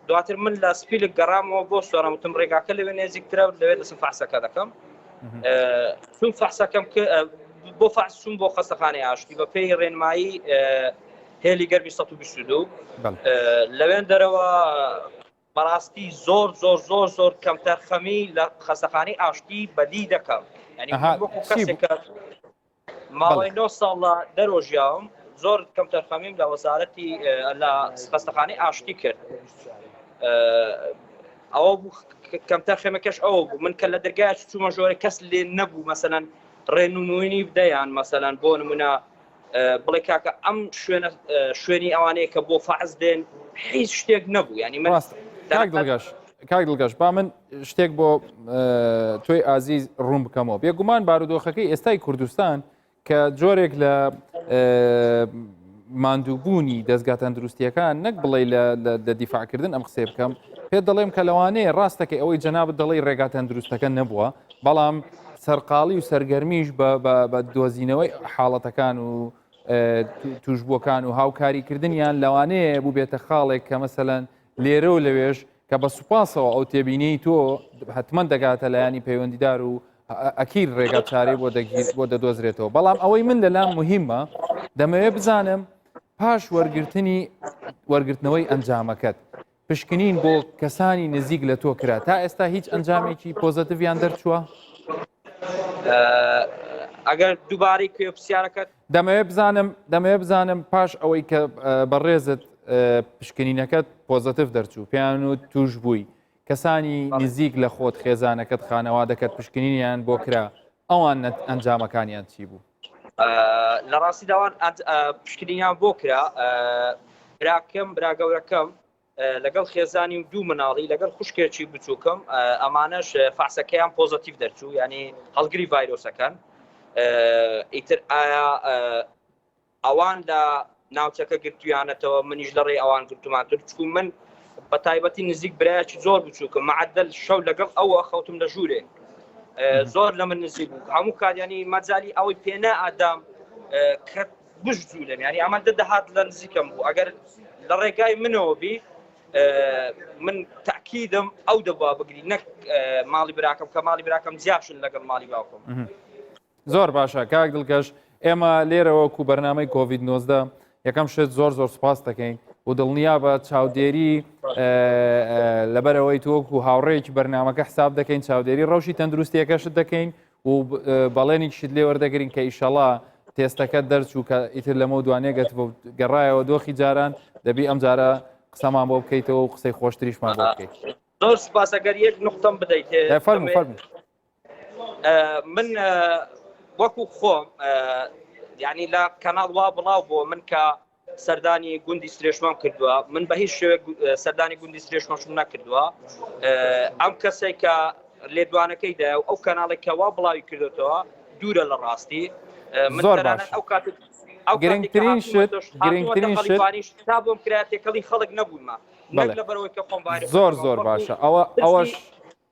دواتر من لە سپیلک گەڕامەوە بۆ سۆران وتم ڕێگاکە لەوێ نێزیکترە لەوێ دەچم فەحسەکە دەکەم. چون فەحسەکەم بۆ فەحسوم بۆ خەستەخانەی ئاشتی بە پێی ڕێنمایی هێلی گەرمی 122 لەوێن دەرەوە بەڕاستی زۆر زۆر زۆر زۆر کەمتەرخەمی لە خەستەخانەی ئاشتی بەدی دەکەم وەکو کەسێکە ماوەی 9 ساڵ لە دەرۆژیاوم زۆر کەمتەرخەمیم لە وەزارەتی لە خەستەخانەی ئاشتی کرد. ئەوە بوو کەمتەرخەمەکەش ئەوە بوو من کە لە دەرگای چوومە ژۆرە کەس لێ نەبوو مەسەلەن ڕێنموینی بدەیان مەسەلەن بۆ نمونە بڵێ کاکە ئەم شوێنی ئەوانەیە کە بۆ فەحس دێن هیچ شتێک نەبوو ینی من کاک دڵگەش با من شتێک بۆ تۆی ئازیز ڕوون بکەمەوە بێگومان بارودۆخەکەی ئێستای کوردستان کە جۆرێک لە ماندووبوونی دەستگا تەندروستیەکان نەک بڵێ لە دیفاعکردن ئەم قسێ بکەم پێ دەڵێم کە لەوانەیە ڕاستەکە ئەوەی جەنابەت دەڵێی ڕێگا تەندروستەکە نەبووە بەڵام سەرقاڵی و سەرگەرمیش بە دۆزینەوەی حاڵەتەکان و توشبووەکان و هاوکاریکردنیان لەوانەیە بوو بێتە خاڵێک کە مەسەلەن لێرە و لەوێش کە بە سوپاسەوە ئەو تێبینەی تۆ حتمەن دەگاتە لایانی پەیوەندیدار و ئەکیر ڕێگا چارەی بۆ دەدۆزرێتەوە بەڵام ئەوەی من لەلام مهمە دەمەوێت بزانم پاش وەرگرتنەوەی ئەنجامەکەت پشکنین بۆ کەسانی نزیک لە تۆ کرا تا ئێستا هیچ ئەنجامێکی پۆزەتیڤیان دەرچووە؟ ئەگەر دووبارەی کوێ پرسیارەکەت دەمەوێت بزانم پاش ئەوەی کە بەڕێزت پشکنینەکەت پۆزەتیڤ دەرچوو پێیان و توش بووی کەسانی نزیک لە خۆت خێزانەکەت خانەوادەکەت پشکنینیان بۆ کرا ئەوان ئەنجامەکانیان چی بوو؟ لە ڕاستی داوان پشکنینیان بۆ کرا براکەم براگەورەکەم لەگەڵ خێزانی و دوو مناڵی لەگەڵ خوشکێکی بچووکم ئەمانەش فەحسەکەیان پۆزەتیڤ دەرچوو ینی هەڵگری ڤایرۆسەکان ئیتر ئایا ئەوان لە ناوچەکە گرتویانەتەوە منیش لە ڕێ ئەوان گرتومانتر چکو من بە تایبەتی نزیک برایەکی زۆر بچووکم معدل شەو لەگەڵ ئەوە خەوتم لە ژوورێ زۆر لە من نزیک بوو هەموو کاریانی مەجای ئەوەی پێنا ئادام کە بژجوولم ینی ئەمەندە دەهات لە نزیکم بوو ئەگەر لە ڕێگای منەوە بی من تاکیدم ئەو دەبا بگری نەک ماڵی براکەم کە ماڵی براکەم جیاشن لەگەڵ ماڵی باوکم. زۆر باشە کاک دڵکەش ئێمە لێرەوەکو بەرنامەی کۆڤید-19 یەکەم شت زۆر سوپاس دەکەین و دڵنیا بە چاودێری لەبەرەوەی تۆکو هاوڕێکی بەرنامەکە حساب دەکەین چاودێری ڕەوشی تەندروستیەکەشت دەکەین و بەڵێنێکیشت لێ وەردەگرین کە ئیشەڵا تێستەکەت دەرچوو کە ئیتر لەمە دوانێگەت گەڕایەوە دۆخی جاران دەبی ئەم جارە قسەمان بۆ بکەیتەوە و قسەی خۆشتریشمان بۆ بکەیت. زۆر سپاس ئەگەر یەک نقطەم بدەیت فەرموو من وەکو خۆم یعنی لە کەناڵ وا بڵاو بۆ من کە سەردانی گوندی سرێشمام کردووە من بە هیچ شێوێک سەردانی گوندی سرێشمەشم نەکردووە ئەم کەسێک کە لێدوانەکەیدا ئەو کەناڵێک کە وا بڵاوی کردێتەوە دوورە لە ڕاستی من ئەو کات گرنگترین شت تا بۆم کراتێکەڵی خەڵک نەبوومە نەک لەبەرەوەی کە خۆم زۆر باشە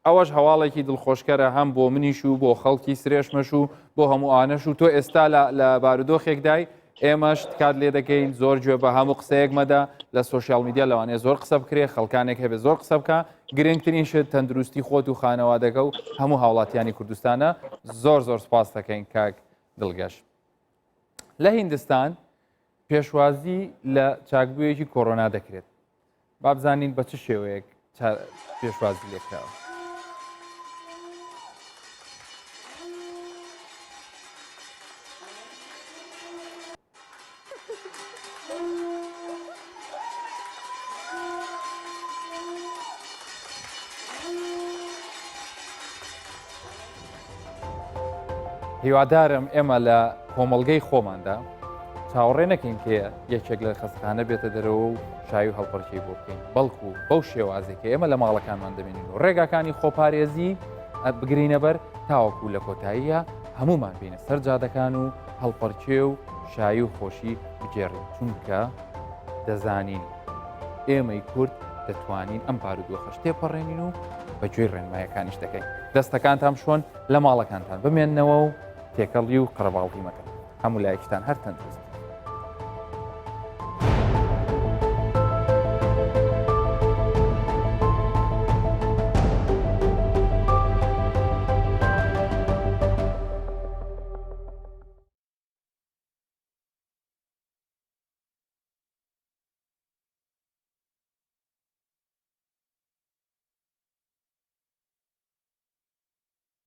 ئەوەش هەواڵێکی دڵخۆشکەرە هەم بۆ منیش و بۆ خەڵکی سرێشمەش و بۆ هەموو ئانەش و تۆ ئێستا لە بارودۆخێکدای ئێمەش کات لێ دەکەین زۆر گوێ بە هەموو قسەیەک مەدا لە سوۆسیال میدیا لەوانەیە زۆر قسە بکرێ خەڵکانێک هەبێت زۆر قسە بکە گرنگترین شت تەندروستی خۆت و خانەوادەکە و هەموو هاوڵاتیانی کوردستانە زۆر سپاس دەکەین کاک دڵگەش. لە هیندستان پێشوازی لە چاکبوویەکی کۆڕۆنا دەکرێت. با بزانین بە چ شێوەیەک پێشوازی لێکراوە. هیوادارم ئێمە لە کۆمەڵگەی خۆماندا چاوەڕێ نەکەین کە یەکێک لە خەستخانە بێتە دەرەوە و شاوی و هەڵپەرچەی بۆ بکەین بەڵکو بەو شێوازێکە ئێمە لە ماڵەکانمان دەبینین و ڕێگاکانی خۆپارێزی بگرینە بەر تاوەکو لە کۆتاییە هەمومان بینە سەر جادەکان و هەڵپەرچێ و شایی و خۆشی بجێڕین چونکە دەزانین ئێمەی کورد دەتوانین ئەم بارودۆخەش تێپەڕێنین و بەگوێی ڕێنمایەکانیش دەکەین دەستەکانتان شۆن لە ماڵەکانتان بمێننەوە و تێکەڵی و قڕەباڵی مەکەن هەموو لایەکتان هەر تەندروست.